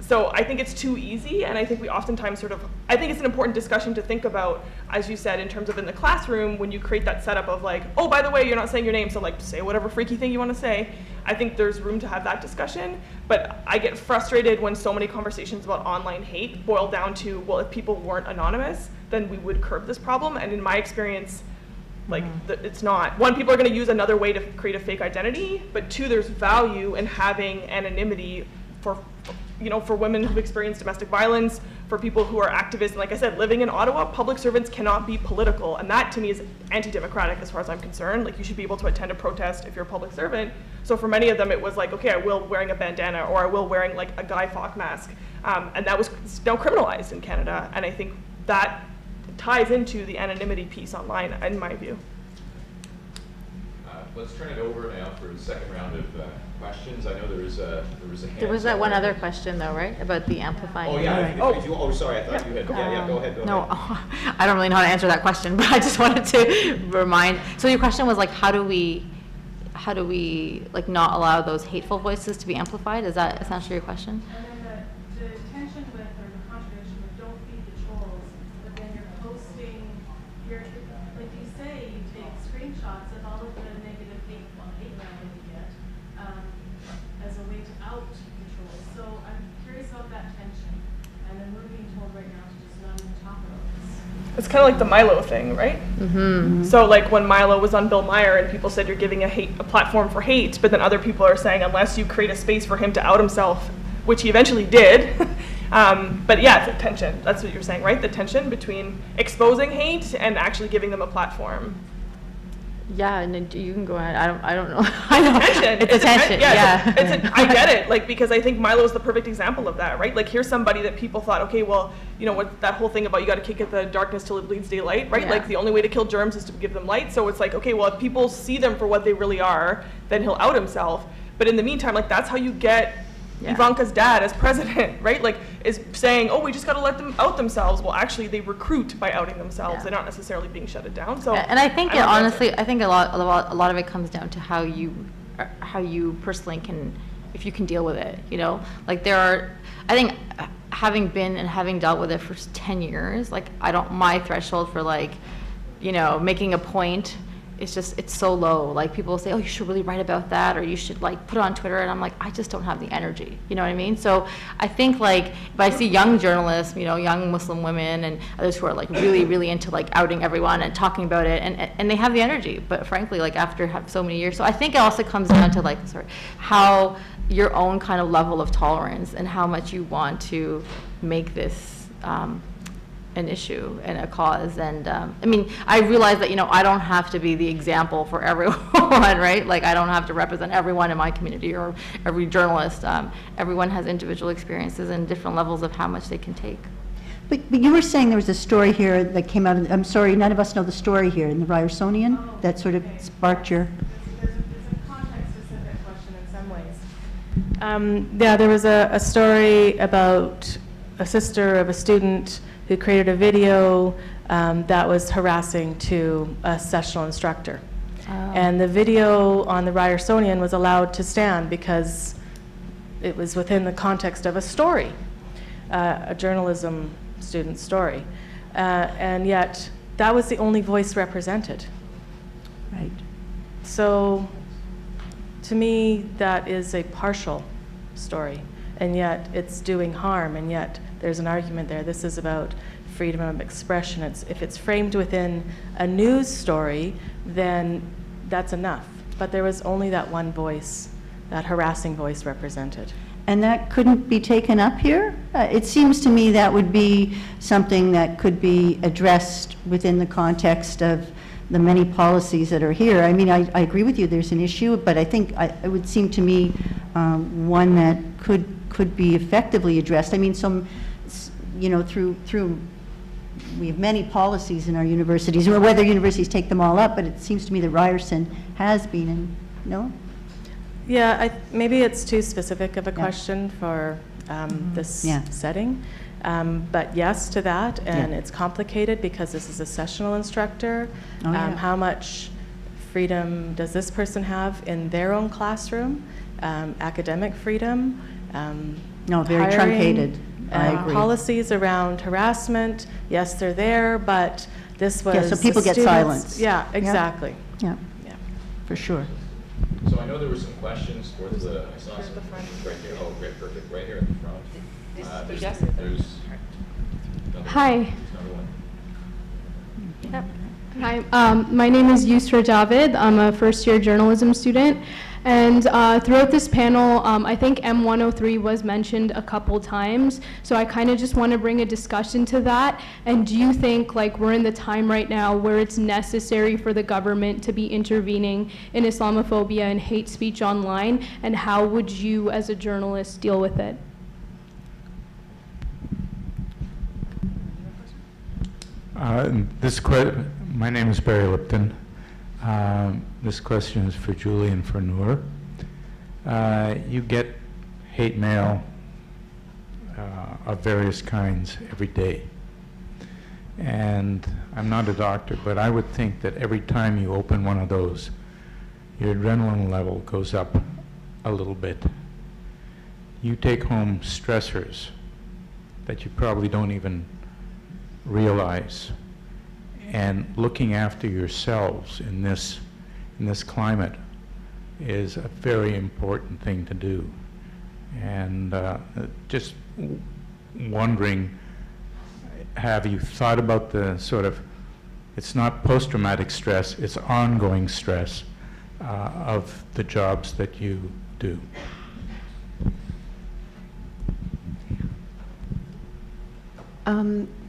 So I think it's too easy, and I think we oftentimes I think it's an important discussion to think about, as you said, in terms of in the classroom, when you create that setup of like, oh, by the way, you're not saying your name, so like, say whatever freaky thing you want to say. I think there's room to have that discussion, but I get frustrated when so many conversations about online hate boil down to, well, if people weren't anonymous, then we would curb this problem. And in my experience, like it's not. One, people are going to use another way to create a fake identity, but two, there's value in having anonymity for women who've experienced domestic violence, for people who are activists. And like I said, living in Ottawa, public servants cannot be political, and that to me is anti-democratic as far as I'm concerned. Like, you should be able to attend a protest if you're a public servant. So for many of them, it was like, okay, I will wearing a bandana, or I will wearing like a Guy Fawkes mask, and that was now criminalized in Canada. And I think that ties into the anonymity piece online, in my view. Let's turn it over now for the second round of questions. I know there was a hand. There was that one other question though, right? About the amplifying. Oh yeah. Sorry, I thought you had. Yeah, go ahead. No, I don't really know how to answer that question, but I just wanted to remind. So your question was like, how do we like not allow those hateful voices to be amplified? Is that essentially your question? And then the tension with, or the contradiction with, don't feed the trolls, but then you're posting, like you say, you take screenshots of all of the negative hate mail that you get as a way to out the trolls. So I'm curious about that tension. And then we're being told right now to just not even talk about this. It's kind of like the Milo thing, right? Mm-hmm. So like when Milo was on Bill Maher and people said you're giving a platform for hate, but then other people are saying unless you create a space for him to out himself, which he eventually did. But yeah, it's a tension. That's what you're saying, right? The tension between exposing hate and actually giving them a platform. Yeah, and then you can go ahead. I don't know. I know. It's a tension. Yeah. I get it. Like, because I think Milo is the perfect example of that, right? Like, here's somebody that people thought, okay, well, what that whole thing about you got to kick at the darkness till it bleeds daylight, right? Yeah. Like, the only way to kill germs is to give them light. So it's like, okay, well, if people see them for what they really are, then he'll out himself. But in the meantime, like, that's how you get Ivanka's dad as president, right? Like, is saying, oh, we just got to let them out themselves. Well, actually, they recruit by outing themselves. Yeah. They're not necessarily being shutted down. So, and I think honestly, I think a lot of it comes down to how you personally can, if you can deal with it. Like I think having been and having dealt with it for 10 years, like my threshold for like, making a point. It's so low. Like, people will say, oh, you should really write about that, or you should like put it on Twitter, and I'm like, I just don't have the energy. You know what I mean? So I think like if I see young journalists, young Muslim women and others who are like really, really into like outing everyone and talking about it, and they have the energy, but frankly, like after so many years. So I think it also comes down to like how your own kind of level of tolerance and how much you want to make this an issue and a cause. And I mean, I realize that I don't have to be the example for everyone, right? Like, I don't have to represent everyone in my community or every journalist. Everyone has individual experiences and different levels of how much they can take. But you were saying there was a story here that came out, I'm sorry, none of us know the story here, in the Ryersonian, that sort of sparked your... It's a context-specific question in some ways. There was a story about a sister of a student who created a video that was harassing to a sessional instructor. And the video on the Ryersonian was allowed to stand because it was within the context of a story, a journalism student's story. And yet, that was the only voice represented. Right. So, to me, that is a partial story, and yet it's doing harm, and yet there's an argument there. This is about freedom of expression. If it's framed within a news story, then that's enough. But there was only that one voice, that harassing voice represented. And that couldn't be taken up here? It seems to me that would be something that could be addressed within the context of the many policies that are here. I mean, I agree with you, there's an issue, but I think it would seem to me one that could be effectively addressed. I mean, through we have many policies in our universities, or whether universities take them all up, but it seems to me that Ryerson has been, and no? Yeah, maybe it's too specific of a question for this setting. But yes to that, and it's complicated because this is a sessional instructor. How much freedom does this person have in their own classroom? Academic freedom? No, very truncated. I agree. Policies around harassment, yes, they're there, but this was... Yeah, so people get silenced. Yeah, exactly. Yeah, for sure. So I know there were some questions towards I saw some right here. Oh, great, perfect. Right here at the front. There's Hi. another one. Yep. Hi, my name is Yusra Javed. I'm a first-year journalism student. And throughout this panel, I think M103 was mentioned a couple times. So I kind of just want to bring a discussion to that. And do you think like we're in the time right now where it's necessary for the government to be intervening in Islamophobia and hate speech online? And how would you as a journalist deal with it? My name is Barry Lipton. This question is for Julie and for Noor. You get hate mail of various kinds every day. And I'm not a doctor, but I would think that every time you open one of those, your adrenaline level goes up a little bit. You take home stressors that you probably don't even realize. And looking after yourselves in this climate is a very important thing to do. And just wondering, have you thought about the sort of, it's not post-traumatic stress, it's ongoing stress of the jobs that you do?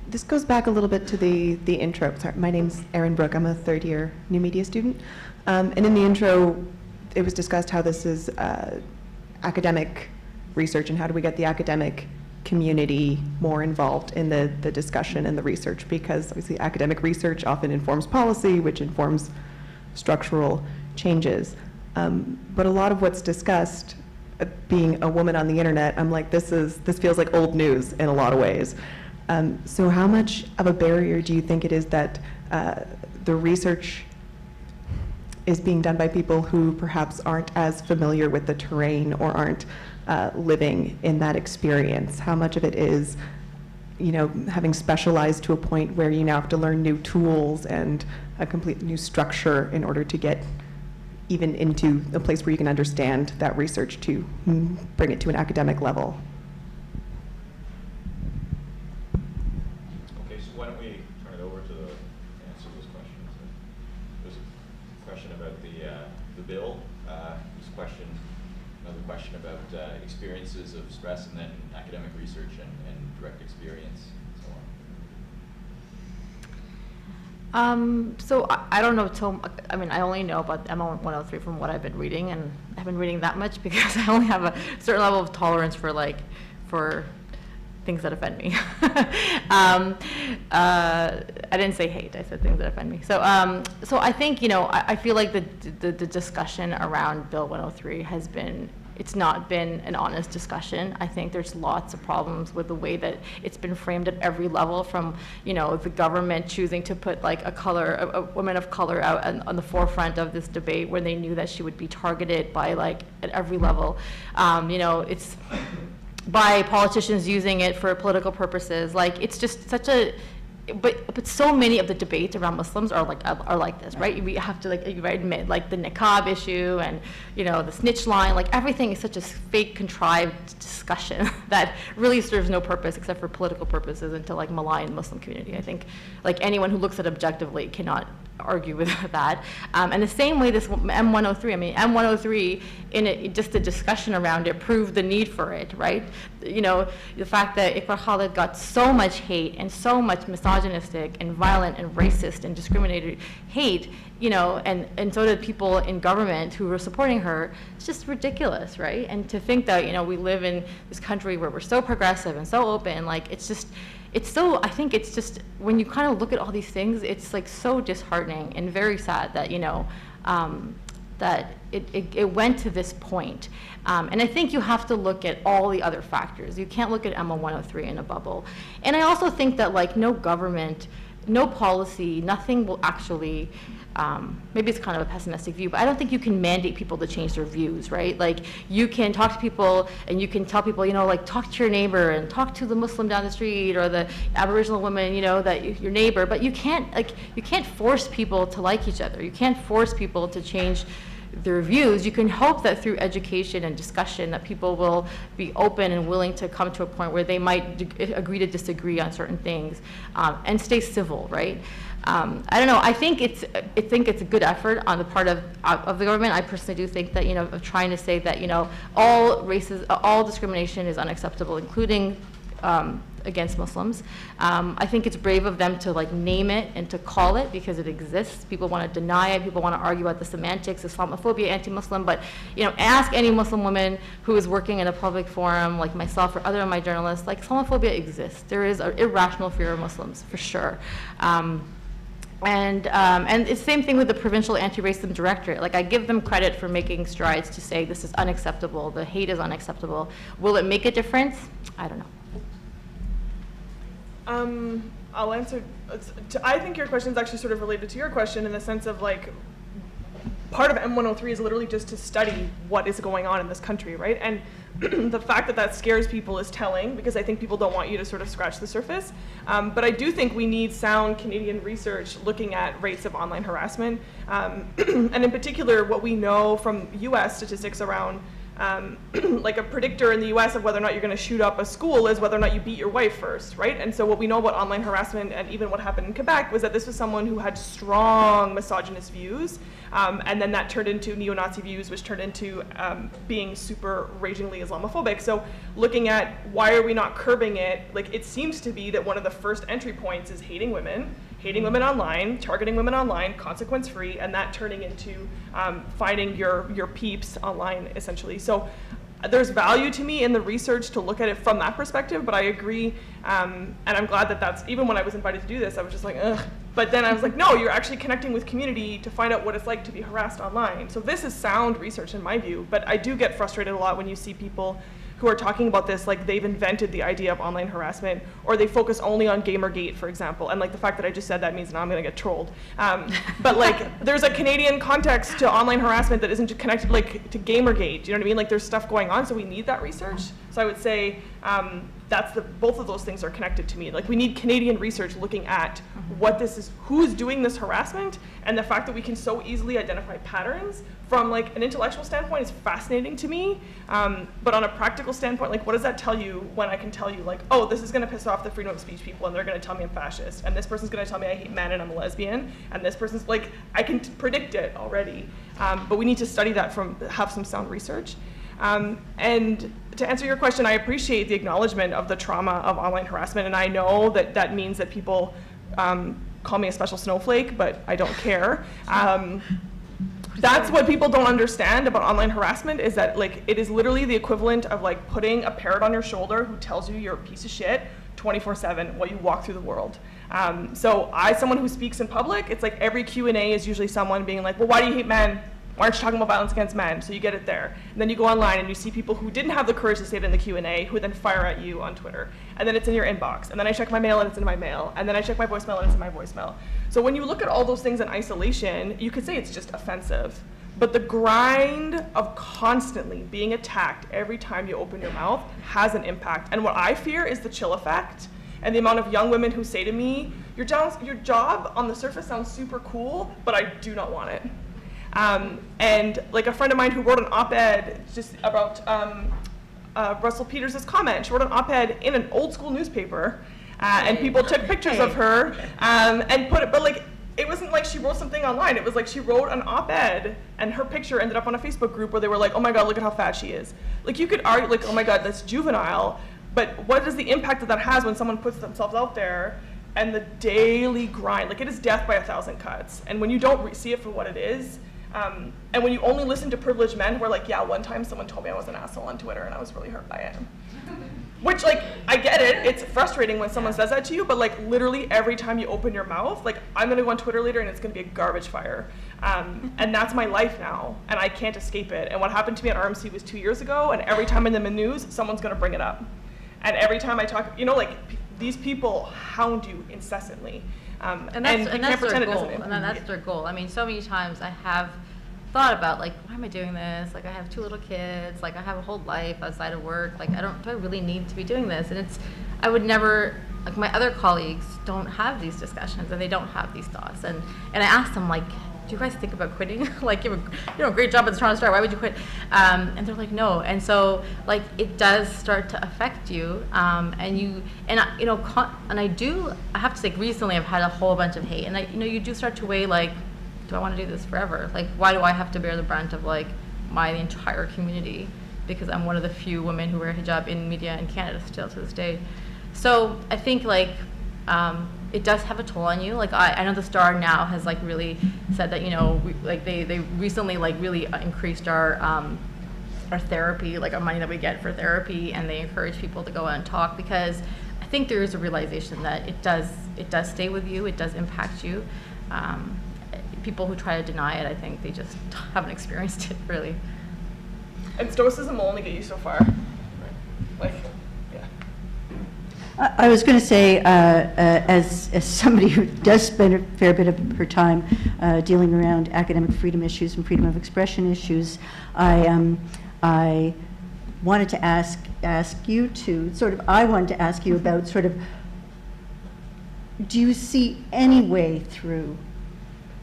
This goes back a little bit to the intro. Sorry, my name's Erin Brooke. I'm a third-year new media student. And in the intro, it was discussed how this is academic research and how do we get the academic community more involved in the discussion and the research, because obviously academic research often informs policy, which informs structural changes. But a lot of what's discussed, being a woman on the internet, I'm like, this feels like old news in a lot of ways. So how much of a barrier do you think it is that the research is being done by people who perhaps aren't as familiar with the terrain or aren't living in that experience? How much of it is, having specialized to a point where you now have to learn new tools and a complete new structure in order to get even into a place where you can understand that research to bring it to an academic level? Why don't we turn it over to answer those questions? There's a question about the bill. There's another question about experiences of stress, and then academic research and direct experience, and so on. So I don't know I only know about M103 from what I've been reading, and I haven't been reading that much because I only have a certain level of tolerance for things that offend me. I didn't say hate, I said things that offend me. So I think, I feel like the discussion around Bill 103 has been it's not been an honest discussion. I think there's lots of problems with the way that it's been framed at every level, from, you know, the government choosing to put like a woman of color out on the forefront of this debate when they knew that she would be targeted by like at every level. You know, it's by politicians using it for political purposes. Like, it's just such a, but so many of the debates around Muslims are like this, right? We have to, like, you admit, like the niqab issue and, you know, the snitch line, like everything is such a fake, contrived discussion that really serves no purpose except for political purposes and to like malign the Muslim community. I think like anyone who looks at it objectively cannot argue with that. And the same way this M103, I mean, M103, in it, just the discussion around it proved the need for it, right? You know, the fact that Iqra Khalid got so much hate and so much misogynistic and violent and racist and discriminatory hate, you know, and so did people in government who were supporting her. It's just ridiculous, right? And to think that, you know, we live in this country where we're so progressive and so open, like, it's just, it's so, I think it's just, when you kind of look at all these things, it's like so disheartening and very sad that, you know, that it went to this point. And I think you have to look at all the other factors. You can't look at MO 103 in a bubble. And I also think that like no government, no policy, nothing will actually, maybe it's kind of a pessimistic view, but I don't think you can mandate people to change their views, right? Like, you can talk to people and you can tell people, you know, like, talk to your neighbor and talk to the Muslim down the street or the Aboriginal woman, you know, that your neighbor, but you can't, like, you can't force people to like each other. You can't force people to change their views. You can hope that through education and discussion that people will be open and willing to come to a point where they might agree to disagree on certain things, and stay civil, right? I don't know. I think it's a good effort on the part of the government. I personally do think that, you know, of trying to say that, you know, all races, all discrimination is unacceptable, including against Muslims. I think it's brave of them to like name it and to call it because it exists. People want to deny it. People want to argue about the semantics, Islamophobia, anti-Muslim. But, you know, ask any Muslim woman who is working in a public forum like myself or other of my journalists, like, Islamophobia exists. There is an irrational fear of Muslims for sure. And it's the same thing with the Provincial Anti-Racism Directorate. Like, I give them credit for making strides to say this is unacceptable, the hate is unacceptable. Will it make a difference? I don't know. I'll answer. I think your question is actually sort of related to your question in the sense of, like, part of M103 is literally just to study what is going on in this country, right? And the fact that that scares people is telling, because I think people don't want you to sort of scratch the surface. But I do think we need sound Canadian research looking at rates of online harassment. And in particular, what we know from US statistics around like a predictor in the US of whether or not you're going to shoot up a school is whether or not you beat your wife first, right? And so what we know about online harassment and even what happened in Quebec was that this was someone who had strong misogynist views, and then that turned into neo-Nazi views, which turned into being super ragingly Islamophobic. So looking at why are we not curbing it, like, it seems to be that one of the first entry points is hating women online, targeting women online, consequence-free, and that turning into finding your peeps online, essentially. So there's value to me in the research to look at it from that perspective, but I agree, and I'm glad that that's, even when I was invited to do this, I was just like, ugh. But then I was like, no, you're actually connecting with community to find out what it's like to be harassed online. So this is sound research in my view, but I do get frustrated a lot when you see people who are talking about this like they've invented the idea of online harassment, or they focus only on Gamergate, for example. And like the fact that I just said that means now I'm gonna get trolled. But like, there's a Canadian context to online harassment that isn't connected like to Gamergate. Do you know what I mean? Like, there's stuff going on, so we need that research. So I would say both of those things are connected to me. Like, we need Canadian research looking at what this is, who's doing this harassment, and the fact that we can so easily identify patterns from like an intellectual standpoint is fascinating to me. But on a practical standpoint, like, what does that tell you when I can tell you like, oh, this is gonna piss off the freedom of speech people and they're gonna tell me I'm fascist, and this person's gonna tell me I hate men and I'm a lesbian, and this person's like, I can predict it already. But we need to study that have some sound research. And to answer your question, I appreciate the acknowledgement of the trauma of online harassment, and I know that that means that people call me a special snowflake, but I don't care. That's what people don't understand about online harassment, is that like, it is literally the equivalent of like putting a parrot on your shoulder who tells you you're a piece of shit 24/7 while you walk through the world. So someone who speaks in public, it's like every Q&A is usually someone being like, well, why do you hate men? why aren't you talking about violence against men? So you get it there. And then you go online and you see people who didn't have the courage to say it in the Q&A, who then fire at you on Twitter. And then it's in your inbox. And then I check my mail and it's in my mail. And then I check my voicemail and it's in my voicemail. So when you look at all those things in isolation, you could say it's just offensive. But the grind of constantly being attacked every time you open your mouth has an impact. And what I fear is the chill effect and the amount of young women who say to me, your job on the surface sounds super cool, but I do not want it. And like a friend of mine who wrote an op-ed just about Russell Peters' comment, she wrote an op-ed in an old school newspaper, and people took pictures of her and put it, but like, it wasn't like she wrote something online, it was like she wrote an op-ed and her picture ended up on a Facebook group where they were like, oh my God, look at how fat she is. Like you could argue like, oh my God, that's juvenile, but what is the impact that has when someone puts themselves out there and the daily grind, like it is death by 1,000 cuts. And when you don't see it for what it is, and when you only listen to privileged men who are like, yeah, one time someone told me I was an asshole on Twitter and I was really hurt by it. Which, like, I get it, it's frustrating when someone says that to you, but like literally every time you open your mouth, like I'm gonna go on Twitter later and it's gonna be a garbage fire. And that's my life now, and I can't escape it. And what happened to me at RMC was 2 years ago, and every time I'm in the news, someone's gonna bring it up. And every time I talk, you know, like these people hound you incessantly. And that's their goal. And that's their goal. I mean, so many times I have thought about like, why am I doing this? Like I have 2 little kids, like I have a whole life outside of work, like do I really need to be doing this? And I would never, like my other colleagues don't have these discussions and they don't have these thoughts. And I asked them like, do you guys think about quitting? Like you have a great job at the Toronto Star, why would you quit? And they're like, no. And so like it does start to affect you. I have to say recently I've had a whole bunch of hate, and you do start to weigh like, do I want to do this forever? Like, why do I have to bear the brunt of like my entire community because I'm one of the few women who wear hijab in media in Canada still to this day? So I think like it does have a toll on you. Like I know the Star now has like really said that they recently like really increased our therapy, like our money that we get for therapy, and they encourage people to go out and talk because I think there is a realization that it does stay with you, it does impact you. People who try to deny it, I think they just haven't experienced it really. And stoicism will only get you so far. Like, yeah. I was going to say, as somebody who does spend a fair bit of her time dealing around academic freedom issues and freedom of expression issues, I wanted to ask you to I wanted to ask you about do you see any way through?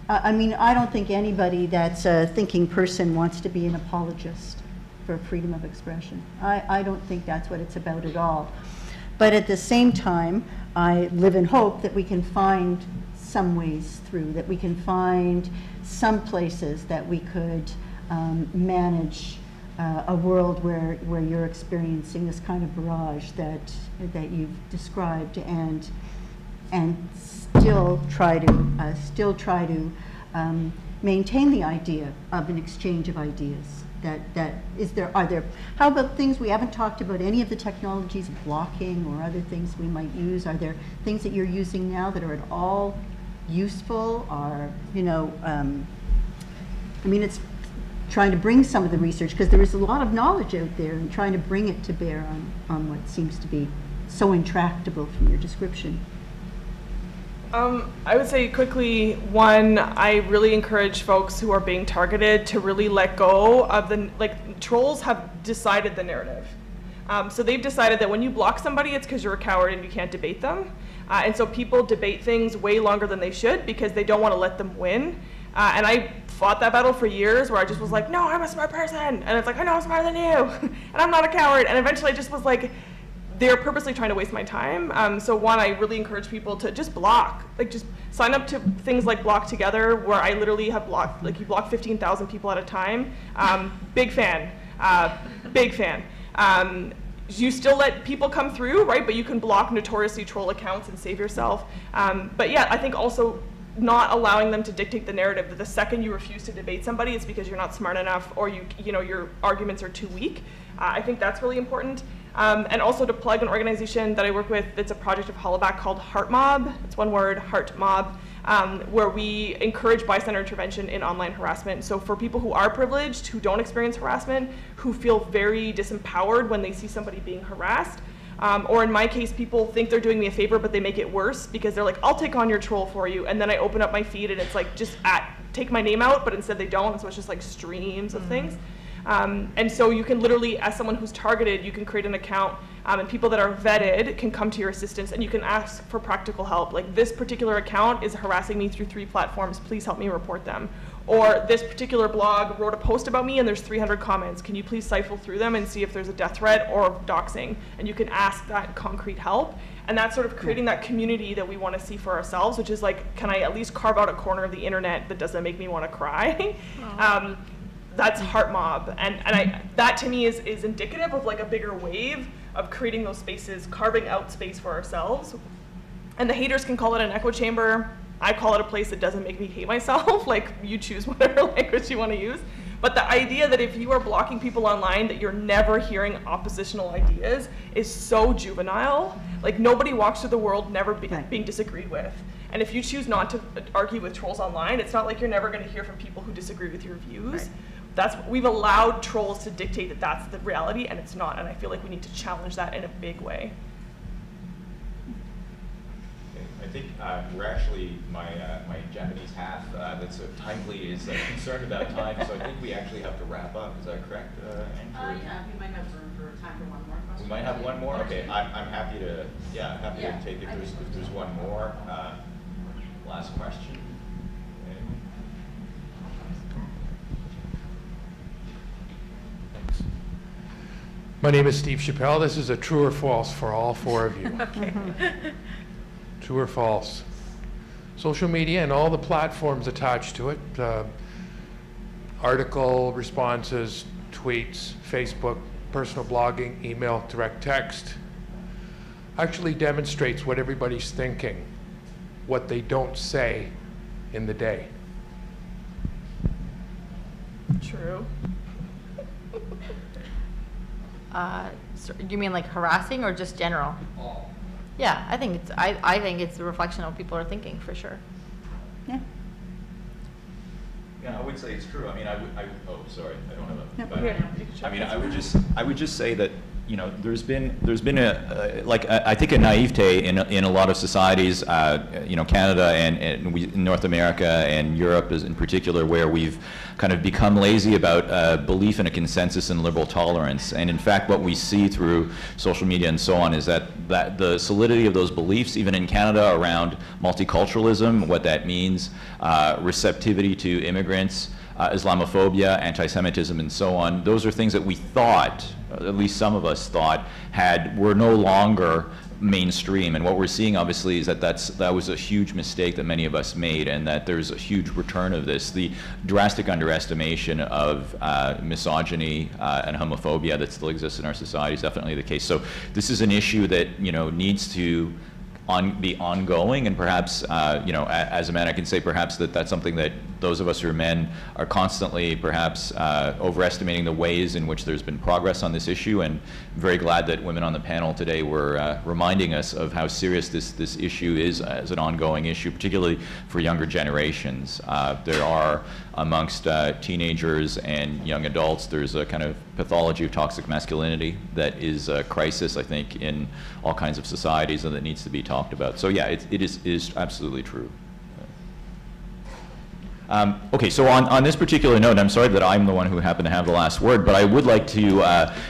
I mean, I don't think anybody that's a thinking person wants to be an apologist for freedom of expression. I don't think that's what it's about at all. But at the same time, I live in hope that we can find some ways through, that we can find some places that we could manage a world where you're experiencing this kind of barrage that you've described, and still try to maintain the idea of an exchange of ideas. How about things we haven't talked about, any of the technologies, blocking or other things we might use? Are there things that you're using now that are at all useful? Or, it's trying to bring some of the research, because there is a lot of knowledge out there, and trying to bring it to bear on what seems to be so intractable from your description. I would say quickly, one, I really encourage folks who are being targeted to really let go of trolls have decided the narrative. So they've decided that when you block somebody, it's because you're a coward and you can't debate them. And so people debate things way longer than they should because they don't want to let them win. And I fought that battle for years where I just was like, no, I'm a smart person. And it's like, I know I'm smarter than you. And I'm not a coward. And eventually I just was like, they're purposely trying to waste my time. So one, I really encourage people to just block. Like just sign up to things like Block Together, where I literally have blocked, like you block 15,000 people at a time. Big fan, big fan. You still let people come through, right? But you can block notoriously troll accounts and save yourself. But yeah, I think also not allowing them to dictate the narrative, that the second you refuse to debate somebody, it's because you're not smart enough, or your arguments are too weak. I think that's really important. And also to plug an organization that I work with, it's a project of Hollaback called Heart Mob. It's one word, Heart Mob. where we encourage bystander intervention in online harassment. So for people who are privileged, who don't experience harassment, who feel very disempowered when they see somebody being harassed, or in my case, people think they're doing me a favor, but they make it worse because they're like, I'll take on your troll for you. And then I open up my feed and it's like, just take my name out, but instead they don't. And so it's just like streams of things. And so you can literally, as someone who's targeted, you can create an account, and people that are vetted can come to your assistance, and you can ask for practical help. Like, this particular account is harassing me through 3 platforms. Please help me report them. Or this particular blog wrote a post about me and there's 300 comments. Can you please siphon through them and see if there's a death threat or doxing? And you can ask that concrete help. And that's sort of creating that community that we want to see for ourselves, which is like, can I at least carve out a corner of the internet that doesn't make me want to cry? That's Heart Mob. And that to me is indicative of like a bigger wave of creating those spaces, carving out space for ourselves. And the haters can call it an echo chamber. I call it a place that doesn't make me hate myself. Like, you choose whatever language you want to use. But the idea that if you are blocking people online, that you're never hearing oppositional ideas is so juvenile. Like, nobody walks through the world never being disagreed with. And if you choose not to argue with trolls online, it's not like you're never going to hear from people who disagree with your views. Right. We've allowed trolls to dictate that that's the reality, and it's not. And I feel like we need to challenge that in a big way. I think we're actually, my Japanese half that's so timely is concerned about time, so I think we actually have to wrap up. Is that correct, Anne? Yeah, we might have room for time for one more question. We might have one more? Okay, I'm happy to, to take if there's one more. Last question. Thanks. My name is Steve Chappelle. This is a true or false for all 4 of you. Okay. True or false? Social media and all the platforms attached to it, article responses, tweets, Facebook, personal blogging, email, direct text, actually demonstrates what everybody's thinking, what they don't say in the day. True. So you mean like harassing or just general? All. Yeah, I think it's a reflection of what people are thinking, for sure. Yeah. Yeah, I would say it's true. I mean, oh, sorry, I don't have a. No. But, Yeah. I mean, I would just say that, you know, there's been I think a naivete in a lot of societies, you know, Canada and North America and Europe is in particular, where we've kind of become lazy about belief in a consensus and liberal tolerance. And in fact, what we see through social media and so on is that the solidity of those beliefs, even in Canada, around multiculturalism, what that means, receptivity to immigrants, Islamophobia, anti-Semitism, and so on, those are things that we thought, at least some of us thought, were no longer mainstream. And what we're seeing, obviously, is that was a huge mistake that many of us made, and that there's a huge return of this. The drastic underestimation of misogyny and homophobia that still exists in our society is definitely the case. So this is an issue that, you know, needs to be ongoing, and perhaps, you know, as a man, I can say perhaps that's something that those of us who are men are constantly perhaps overestimating the ways in which there's been progress on this issue. And I'm very glad that women on the panel today were reminding us of how serious this issue is as an ongoing issue, particularly for younger generations. There are, amongst teenagers and young adults, there's a kind of pathology of toxic masculinity that is a crisis, I think, in all kinds of societies, and that needs to be talked about. So yeah, it is absolutely true. Okay, so on this particular note, I'm sorry that I'm the one who happened to have the last word, but I would like to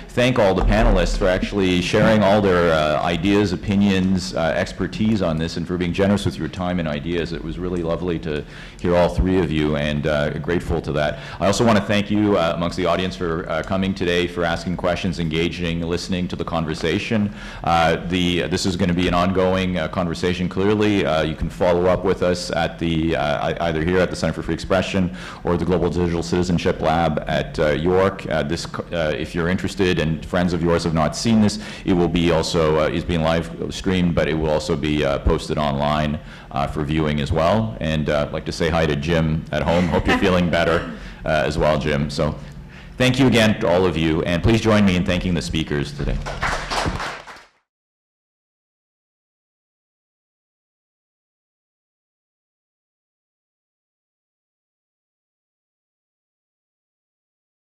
thank all the panelists for actually sharing all their ideas, opinions, expertise on this, and for being generous with your time and ideas. It was really lovely to hear all 3 of you, and grateful to that. I also want to thank you amongst the audience for coming today, for asking questions, engaging, listening to the conversation. This is going to be an ongoing conversation, clearly. You can follow up with us at either here at the Center for Free Expression or the Global Digital Citizenship Lab at York. If you're interested and friends of yours have not seen this, it will be also is being live streamed, but it will also be posted online for viewing as well. And I'd like to say hi to Jim at home. Hope you're feeling better as well, Jim. So thank you again to all of you, and please join me in thanking the speakers today.